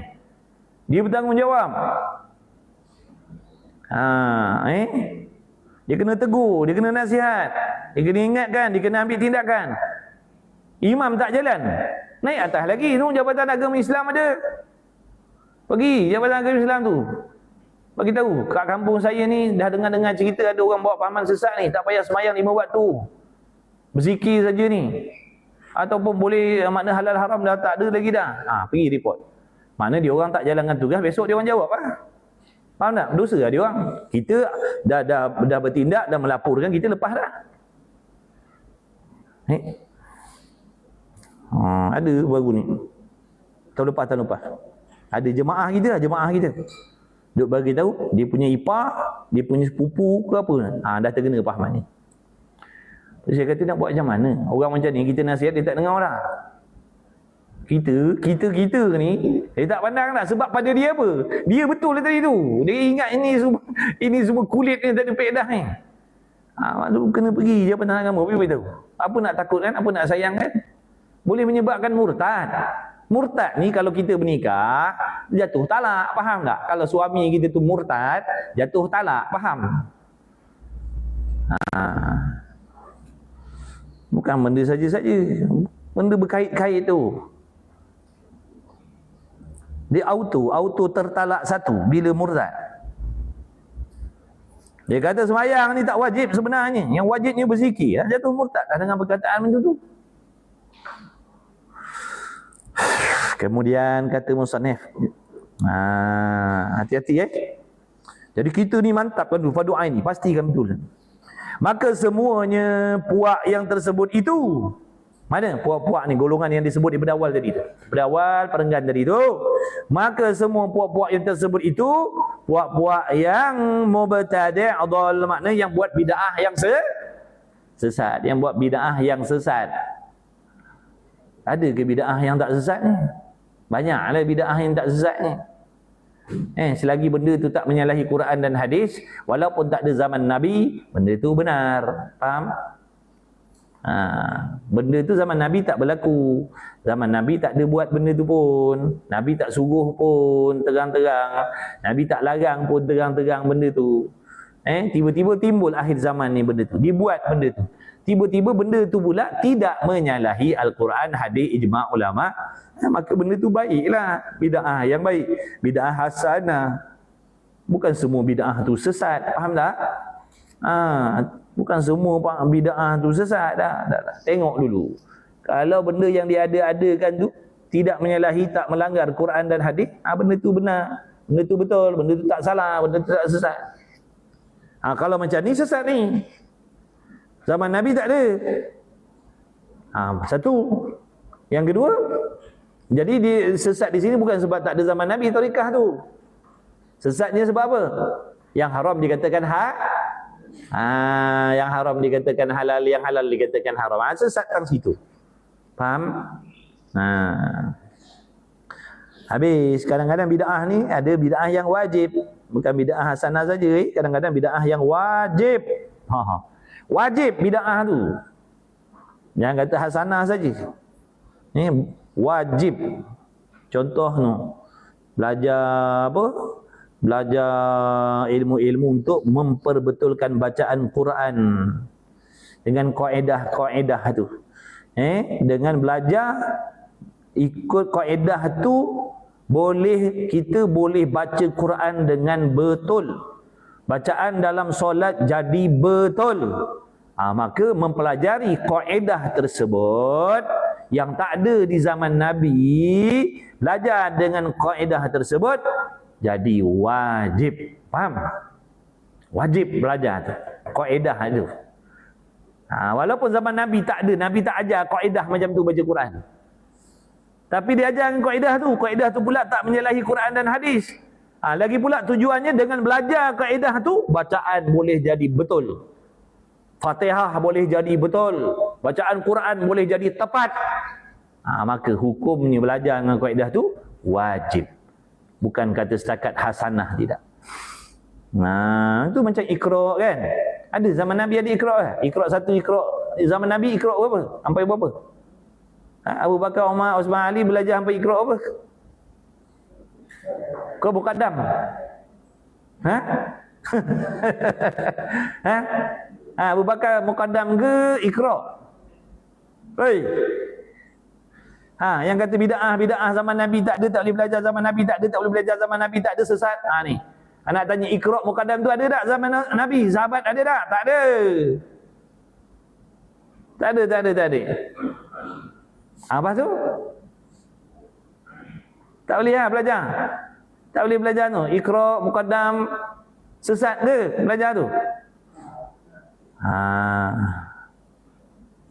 Speaker 1: Dia bertanggungjawab. Dia kena tegur, dia kena nasihat, dia kena ingatkan, dia kena ambil tindakan. Imam tak jalan, naik atas lagi tu Jabatan Agama Islam ada. Pergi Jabatan Agama Islam tu, bagi tahu kat kampung saya ni dah dengar cerita ada orang bawa pahaman sesat ni, tak payah semayang 5 waktu, berzikir saja ni, ataupun boleh makna halal haram dah tak ada lagi dah. Pergi report. Mana dia orang tak jalankan tugas, besok dia orang jawab Faham tak? Dosa lah dia orang. Kita dah bertindak dan melaporkan, kita lepas dah. Ada baru ni. Tahun lepas. Ada jemaah kita. Duk bagi tahu dia punya ipar, dia punya sepupu ke apa. Dah terkena pahaman ni. Saya kata nak buat macam mana? Orang macam ni kita nasihat dia tak dengar dah. Kita ni dia tak pandang dah. Sebab pada dia apa? Dia betul lah tadi tu. Dia ingat ini semua kulit ni tak ada pedah ni. Maksud kena pergi Jabatan Agama, pergi beritahu. Apa nak takut kan? Apa nak sayang kan? Boleh menyebabkan murtad. Murtad ni kalau kita bernikah, jatuh talak, faham tak? Kalau suami kita tu murtad, jatuh talak, faham? Bukan benda saja-saja. Benda berkait-kait tu. Dia auto tertalak satu bila murtad. Dia kata semayang ni tak wajib sebenarnya. Yang wajibnya berzikir. Jatuh murtad dah dengan perkataan macam tu. Kemudian kata musannif, hati-hati Jadi kita ni mantap kan, fardu ain ni pastikan betul. Maka semuanya puak yang tersebut itu, mana puak-puak ni golongan yang disebut di berdawal tadi tu, berdawal perenggan tadi tu, maka semua puak-puak yang tersebut itu puak-puak yang mubtadi' adall, makna yang buat bid'ah yang sesat, yang buat bid'ah yang sesat. Ada ke bid'ah yang tak sesat ni? Banyaklah bid'ah yang tak sesat ni. Selagi benda tu tak menyalahi Quran dan hadis, walaupun tak ada zaman Nabi, benda tu benar. Faham? Benda tu zaman Nabi tak berlaku. Zaman Nabi tak ada buat benda tu pun. Nabi tak suruh pun terang-terang. Nabi tak larang pun terang-terang benda tu. Tiba-tiba timbul akhir zaman ni benda tu. Dibuat benda tu. Tiba-tiba benda tu pula tidak menyalahi Al-Quran, hadis, ijma' ulama'. Maka benda tu baiklah. Bid'ah yang baik. Bid'ah hasanah. Bukan semua bid'ah tu sesat. Faham tak? Bukan semua bid'ah tu sesat dah. Tengok dulu. Kalau benda yang diada-adakan tu tidak menyalahi, tak melanggar Quran dan hadis, benda tu benar. Benda tu betul, benda tu tak salah, benda tu tak sesat. Kalau macam ni sesat ni. Zaman Nabi tak ada. Satu. Yang kedua, jadi sesat di sini bukan sebab tak ada zaman Nabi tarekah tu. Sesatnya sebab apa? Yang haram dikatakan yang haram dikatakan halal, yang halal dikatakan haram. Sesat kan situ. Faham? Habis kadang-kadang bid'ah ni ada bid'ah yang wajib, bukan bid'ah hasanah saja. Kadang-kadang bid'ah yang wajib. Wajib bid'ah tu. Jangan kata hasanah saja. Ni wajib. Contoh tu, belajar apa? Belajar ilmu-ilmu untuk memperbetulkan bacaan Quran dengan kaedah-kaedah tu. Dengan belajar ikut kaedah tu, kita boleh baca Quran dengan betul. Bacaan dalam solat jadi betul. Maka mempelajari kaedah tersebut yang tak ada di zaman Nabi, belajar dengan kaedah tersebut jadi wajib. Faham? Wajib belajar tu, kaedah tu. Walaupun zaman Nabi tak ada, Nabi tak ajar kaedah macam tu baca Quran. Tapi dia ajar kaedah tu pula tak menyalahi Quran dan hadis. Lagi pula tujuannya dengan belajar kaedah tu, bacaan boleh jadi betul. Fatihah boleh jadi betul. Bacaan Quran boleh jadi tepat. Maka hukumnya belajar dengan kaedah tu wajib. Bukan kata setakat hasanah, tidak. Itu macam Iqra' kan. Ada zaman Nabi ada Iqra' kan? Iqra' satu, Iqra' zaman Nabi Iqra' berapa? Sampai berapa? Abu Bakar, Umar, Osman, Ali belajar sampai Iqra' apa? Kau muqaddam? Abu Bakar muqaddam ke Iqra'? Hei. Yang kata bid'ah zaman Nabi tak ada, tak boleh belajar zaman Nabi tak ada, tak boleh belajar zaman Nabi tak ada, sesat. Ni. Anak tanya Iqra' muqaddam tu ada tak zaman Nabi? Sahabat ada tak? Tak ada. Tak ada. Apa tu? Tak boleh belajar. Tak boleh belajar tu. Iqra' muqaddam sesat ke belajar tu?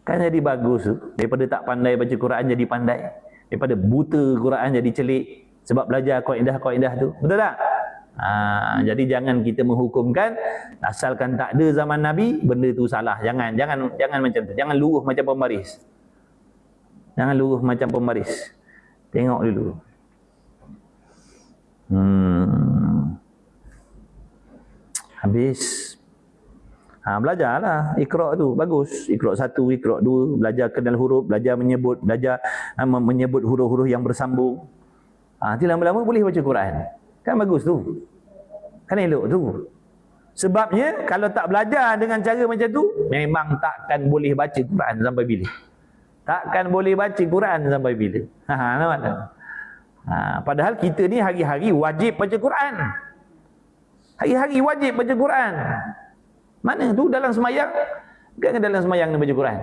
Speaker 1: Kan jadi bagus tu. Daripada tak pandai baca Quran jadi pandai. Daripada buta Quran jadi celik sebab belajar kaedah-kaedah tu. Betul tak? Jadi jangan kita menghukumkan asalkan tak ada zaman Nabi benda tu salah. Jangan macam tu. Jangan luruh macam pembaris. Tengok dulu. Habis. Belajarlah Iqra' tu, bagus. Iqra' 1, Iqra' 2, belajar kenal huruf, belajar menyebut huruf-huruf yang bersambung. Nanti lama-lama boleh baca Quran. Kan bagus tu. Kan elok tu. Sebabnya kalau tak belajar dengan cara macam tu, memang takkan boleh baca Quran sampai bila. Takkan boleh baca Quran sampai bila. Nampak tak? Padahal kita ni hari-hari wajib baca Quran. Hari-hari wajib baca Quran. Mana tu dalam semayang? Kan dalam semayang ni baca Quran.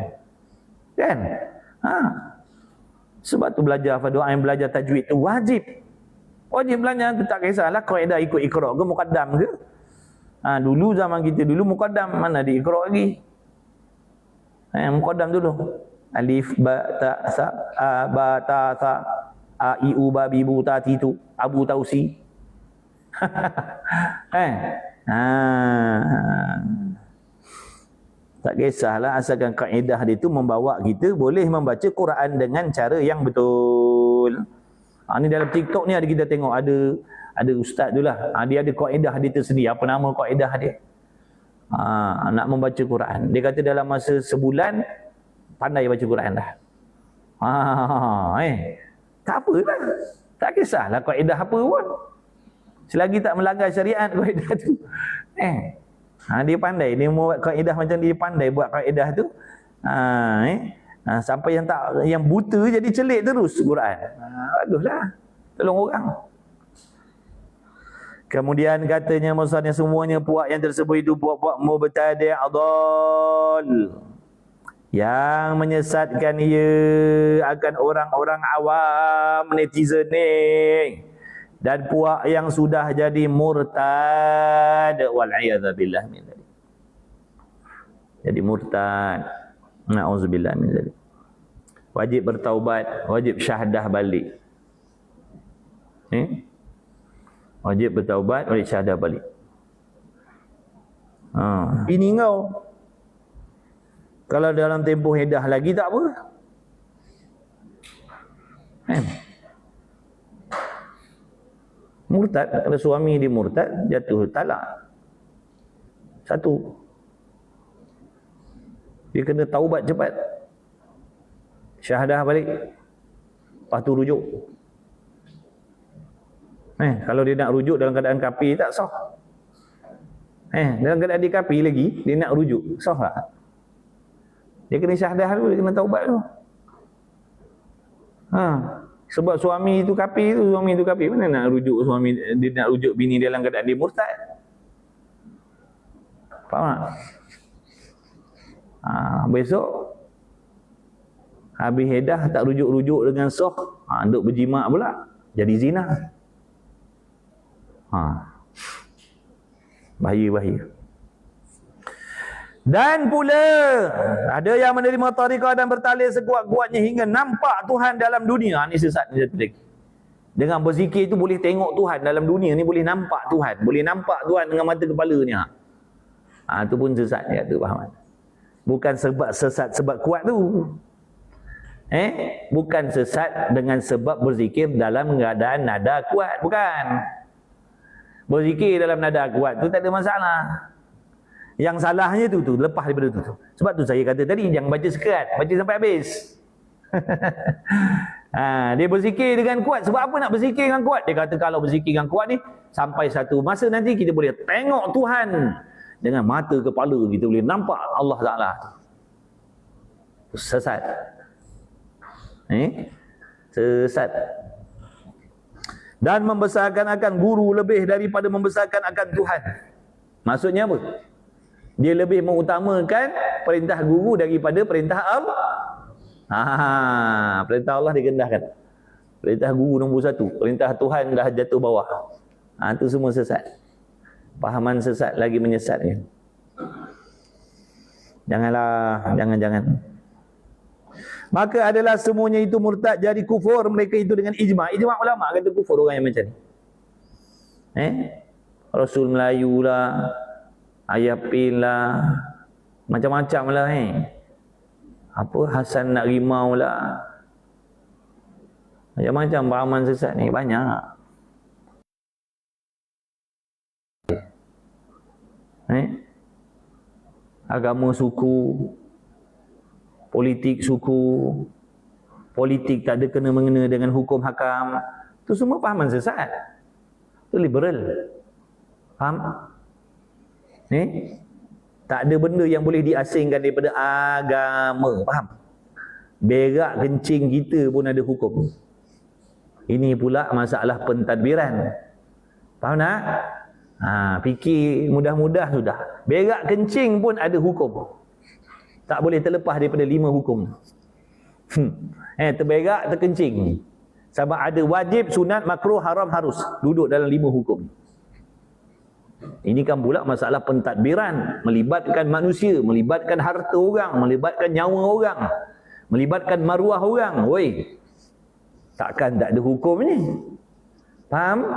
Speaker 1: Kan? Sebab tu belajar doa yang belajar tajwid tu wajib. Wajib belajar tu, tak kisahlah kaedah ikut Iqra' ke muqaddam ke. Dulu zaman kita dulu muqaddam, mana di Iqra' lagi. Muqaddam dulu. Alif ba ta sa ba ta sa a i u ba bi bu ta ti tu abu tausi. Tak kisahlah asalkan kaedah dia tu membawa kita boleh membaca Quran dengan cara yang betul. Ni dalam TikTok ni ada kita tengok ada ustaz tu lah. Dia ada kaedah dia tersendiri. Apa nama kaedah dia? Nak membaca Quran. Dia kata dalam masa sebulan pandai baca Quran dah. Tak apalah. Tak kisahlah kaedah apa pun. Selagi tak melanggar syariat kaedah tu. Dia pandai. Dia mau buat kaedah macam dia pandai buat kaedah tu. Sampai yang buta jadi celik terus Quran. Baguslah. Tolong orang. Kemudian katanya maksudnya semuanya puak yang tersebut itu puak-puak mubtadi' adall, yang menyesatkan ia akan orang-orang awam, netizen ni, dan puak yang sudah jadi murtad, wal'iyadzabillah min dzalik. Jadi murtad, na'udzubillah min dzalik. Wajib bertaubat, wajib syahadah balik. Wajib bertaubat, wajib syahadah balik. Ini kau kalau dalam tempoh edah lagi tak apa. Murtad, kalau suami dia murtad, jatuh talak. Satu, dia kena taubat cepat, syahadah balik, lepas tu rujuk. Kalau dia nak rujuk dalam keadaan kafir tak sah. Dalam keadaan dia kafir lagi, dia nak rujuk, sah tak? Dia kena syahadah dulu, dia kena taubat dulu. Sebab suami itu kafir tu, mana nak rujuk suami, dia nak rujuk bini dalam keadaan dia murtad. Faham tak? Besok habis edah tak rujuk-rujuk dengan sah, duk berjimak pula, jadi zina. Bahaya. Dan pula ada yang menerima tariqah dan bertalih sekuat-kuatnya hingga nampak Tuhan dalam dunia. Ni sesat ni satu lagi. Dengan berzikir tu boleh tengok Tuhan dalam dunia ni, boleh nampak Tuhan, boleh nampak Tuhan dengan mata kepalanya. Tu pun sesat dia tu, faham? Bukan sebab sesat sebab kuat tu. Bukan sesat dengan sebab berzikir dalam keadaan nada kuat, bukan. Berzikir dalam nada kuat tu tak ada masalah. Yang salahnya tu lepas daripada tu. Sebab tu saya kata tadi, jangan baca sekerat, baca sampai habis. Dia berzikir dengan kuat. Sebab apa nak berzikir dengan kuat? Dia kata kalau berzikir dengan kuat ni, sampai satu masa nanti kita boleh tengok Tuhan dengan mata kepala, kita boleh nampak Allah Ta'ala. Sesat. Sesat. Dan membesarkan akan guru lebih daripada membesarkan akan Tuhan. Maksudnya apa? Dia lebih mengutamakan perintah guru daripada perintah Allah. Perintah Allah direndahkan. Perintah guru nombor satu. Perintah Tuhan dah jatuh bawah. Itu semua sesat. Pahaman sesat lagi menyesatnya. Janganlah, jangan. Maka adalah semuanya itu murtad, jadi kufur mereka itu dengan ijma'. Ijma' ulama' kata kufur orang yang macam ni. Rasul Melayu lah, Ayapin lah, macam-macam lah. Apa Hasan nak rimau lah, macam-macam pahaman sesat ni banyak. Agama suku, politik suku, politik tak ada kena-mengena dengan hukum hakam, tu semua pahaman sesat. Tu liberal. Faham? Tak ada benda yang boleh diasingkan daripada agama. Faham? Berak kencing kita pun ada hukum. Ini pula masalah pentadbiran. Faham tak? Fikir mudah-mudah sudah. Berak kencing pun ada hukum. Tak boleh terlepas daripada 5 hukum. Terberak, terkencing. Sama ada wajib, sunat, makruh, haram, harus. Duduk dalam 5 hukum. Ini kan pula masalah pentadbiran. Melibatkan manusia, melibatkan harta orang, melibatkan nyawa orang, melibatkan maruah orang. Takkan tak ada hukum ni. Faham?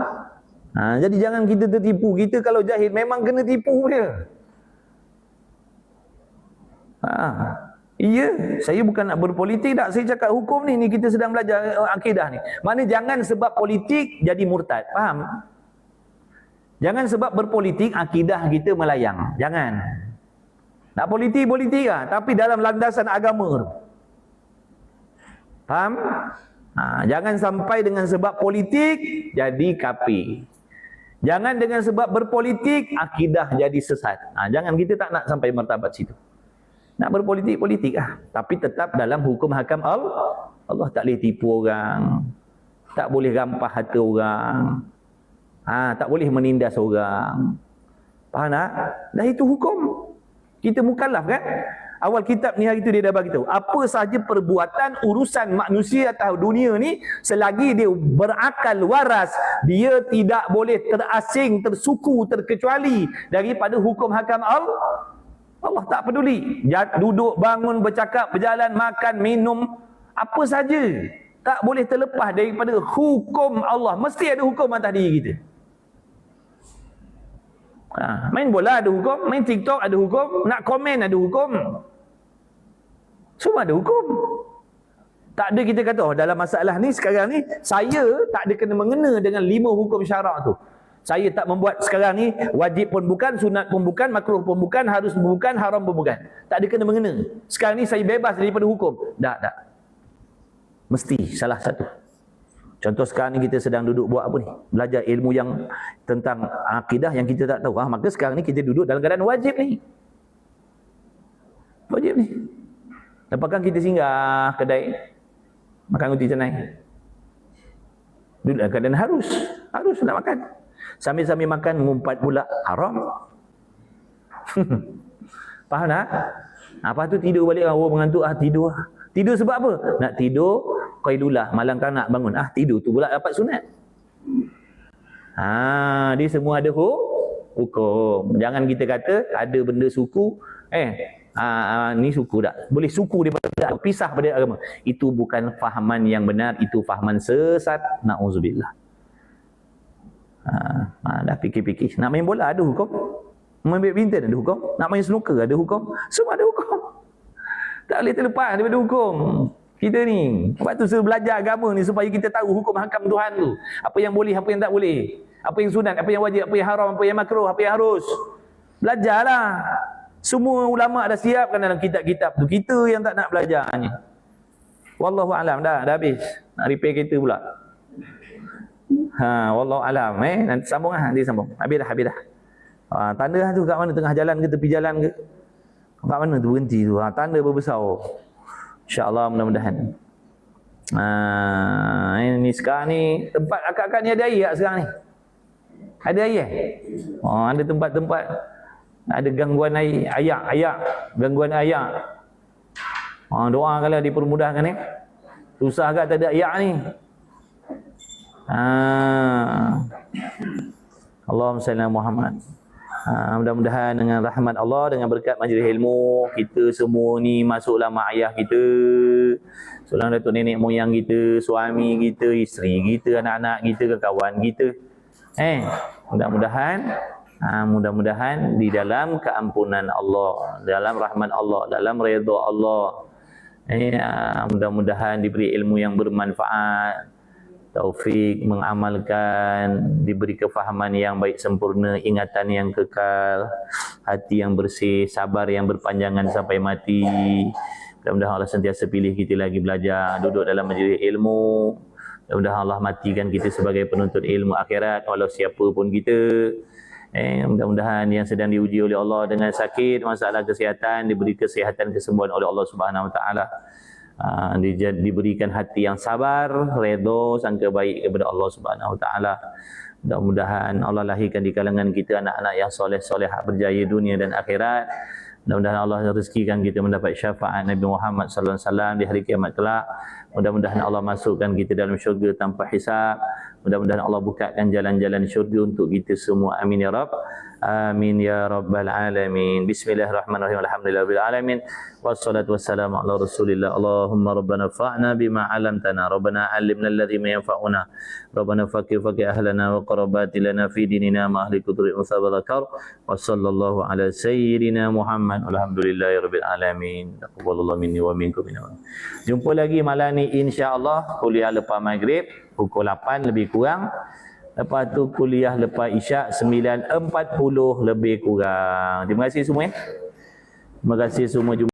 Speaker 1: Jadi jangan kita tertipu. Kita kalau jahil memang kena tipu dia. Iya, saya bukan nak berpolitik tak. Saya cakap hukum ni kita sedang belajar akidah ni. Mana jangan sebab politik jadi murtad. Faham? Jangan sebab berpolitik akidah kita melayang. Jangan. Nak politik lah, tapi dalam landasan agama. Faham? Jangan sampai dengan sebab politik jadi kafir. Jangan dengan sebab berpolitik akidah jadi sesat. Jangan, kita tak nak sampai martabat situ. Nak berpolitik-politik tapi tetap dalam hukum hakam Allah. Allah tak boleh tipu orang. Tak boleh rampah harta orang. Tak boleh menindas orang. Faham tak? Dah itu hukum. Kita mukallaf kan? Awal kitab ni hari tu dia dah bagi tahu apa sahaja perbuatan urusan manusia atau dunia ni, selagi dia berakal waras, dia tidak boleh terasing, tersuku, terkecuali daripada hukum hakam Allah. Allah tak peduli. Duduk, bangun, bercakap, berjalan, makan, minum, apa saja tak boleh terlepas daripada hukum Allah. Mesti ada hukum atas diri kita. Main bola ada hukum, main TikTok ada hukum, nak komen ada hukum. Semua ada hukum. Tak ada kita kata dalam masalah ni sekarang ni saya tak ada kena mengena dengan 5 hukum syarak tu. Saya tak membuat sekarang ni wajib pun bukan, sunat pun bukan, makruh pun bukan, harus pun bukan, haram pun bukan. Tak ada kena mengena. Sekarang ni saya bebas daripada hukum. Tak. Mesti salah satu. Contoh sekarang ni kita sedang duduk buat apa ni? Belajar ilmu yang tentang akidah yang kita tak tahu. Maka sekarang ni kita duduk dalam keadaan wajib ni. Wajib ni. Lepas kita singgah kedai makan roti canai. Duduk dalam keadaan harus nak makan. Sambil-sambil makan mengumpat pula haram. Faham tak? Lepas tu tidur balik orang mengantuk, tidur. Tidur sebab apa? Nak tidur qailulah, malam kanak bangun. Tidur tu pula dapat sunat. Dia semua ada hukum. Jangan kita kata ada benda suku, ni suku tak? Boleh suku daripada pisah pada agama. Itu bukan fahaman yang benar, itu fahaman sesat. Na'udzubillah. Dah fikir-fikir. Nak main bola ada hukum. Main badminton ada hukum. Nak main snooker ada hukum. Semua ada hukum. Tak boleh terlepas daripada hukum. Kita ni. Sebab tu belajar agama ni supaya kita tahu hukum hakam Tuhan tu. Apa yang boleh, apa yang tak boleh. Apa yang sunat, apa yang wajib, apa yang haram, apa yang makruh, apa yang harus. Belajarlah. Semua ulama' dah siapkan dalam kitab-kitab tu. Kita yang tak nak belajar ni. Wallahu alam. Dah habis. Nak repair kereta pula. Wallahu alam. Nanti sambung nanti sambung. Habis dah. Tanda tu kat mana? Tengah jalan ke, tepi jalan ke? Kat mana tu berhenti tu? Tanda berbesar. InsyaAllah mudah-mudahan. Ini sekarang ni tempat akak-akak ni ada air tak sekarang ni? Ada air? Ada tempat-tempat ada gangguan air, ayak, gangguan ayak. Doa kalau dipermudahkan ni. Susah agak tak ada ayak ni. Allahumma salli ala Muhammad. Mudah-mudahan dengan rahmat Allah, dengan berkat majlis ilmu, kita semua ni masuklah mak ayah kita, seorang datuk nenek moyang kita, suami kita, isteri kita, anak-anak kita, kawan kita. Mudah-mudahan di dalam keampunan Allah, dalam rahmat Allah, dalam redha Allah. Mudah-mudahan diberi ilmu yang bermanfaat, taufik mengamalkan, diberi kefahaman yang baik sempurna, ingatan yang kekal, hati yang bersih, sabar yang berpanjangan sampai mati. Mudah-mudahan Allah sentiasa pilih kita lagi belajar, duduk dalam majlis ilmu. Mudah-mudahan Allah matikan kita sebagai penuntut ilmu akhirat walau siapa pun kita. Mudah-mudahan yang sedang diuji oleh Allah dengan sakit, masalah kesihatan, diberi kesihatan, kesembuhan oleh Allah Subhanahu Wa Taala. Diberikan hati yang sabar, redha, sangka baik kepada Allah Subhanahu Wa Taala. Mudah-mudahan Allah lahirkan di kalangan kita anak-anak yang soleh-solehah, berjaya dunia dan akhirat. Mudah-mudahan Allah rezekikan kita mendapat syafaat Nabi Muhammad sallallahu alaihi wasallam di hari kiamat kelak. Mudah-mudahan Allah masukkan kita dalam syurga tanpa hisab. Mudah-mudahan Allah bukakan jalan-jalan syurga untuk kita semua. Amin ya Rabb. Amin ya Rabbal Alamin. Bismillahirrahmanirrahim. Alhamdulillahirabbil alamin. Wassalatu wassalamu ala Rasulillah. Allahumma rabbana fa'na bima 'allamtana. Rabbana 'allimna alladhi ma yanfa'una. Rabbana faqih ahlana wa qarabati lana fi dinina ma ahli kutri unsa wa dzakar. Wa sallallahu ala sayyidina Muhammad. Alhamdulillahirabbil alamin. Taqabbalallahu minni wa minkum. Jumpa lagi malam ni insya-Allah kuliah lepas maghrib pukul 8 lebih kurang. Lepas tu kuliah lepas isyak 9.40 lebih kurang. Terima kasih semua. Terima kasih semua.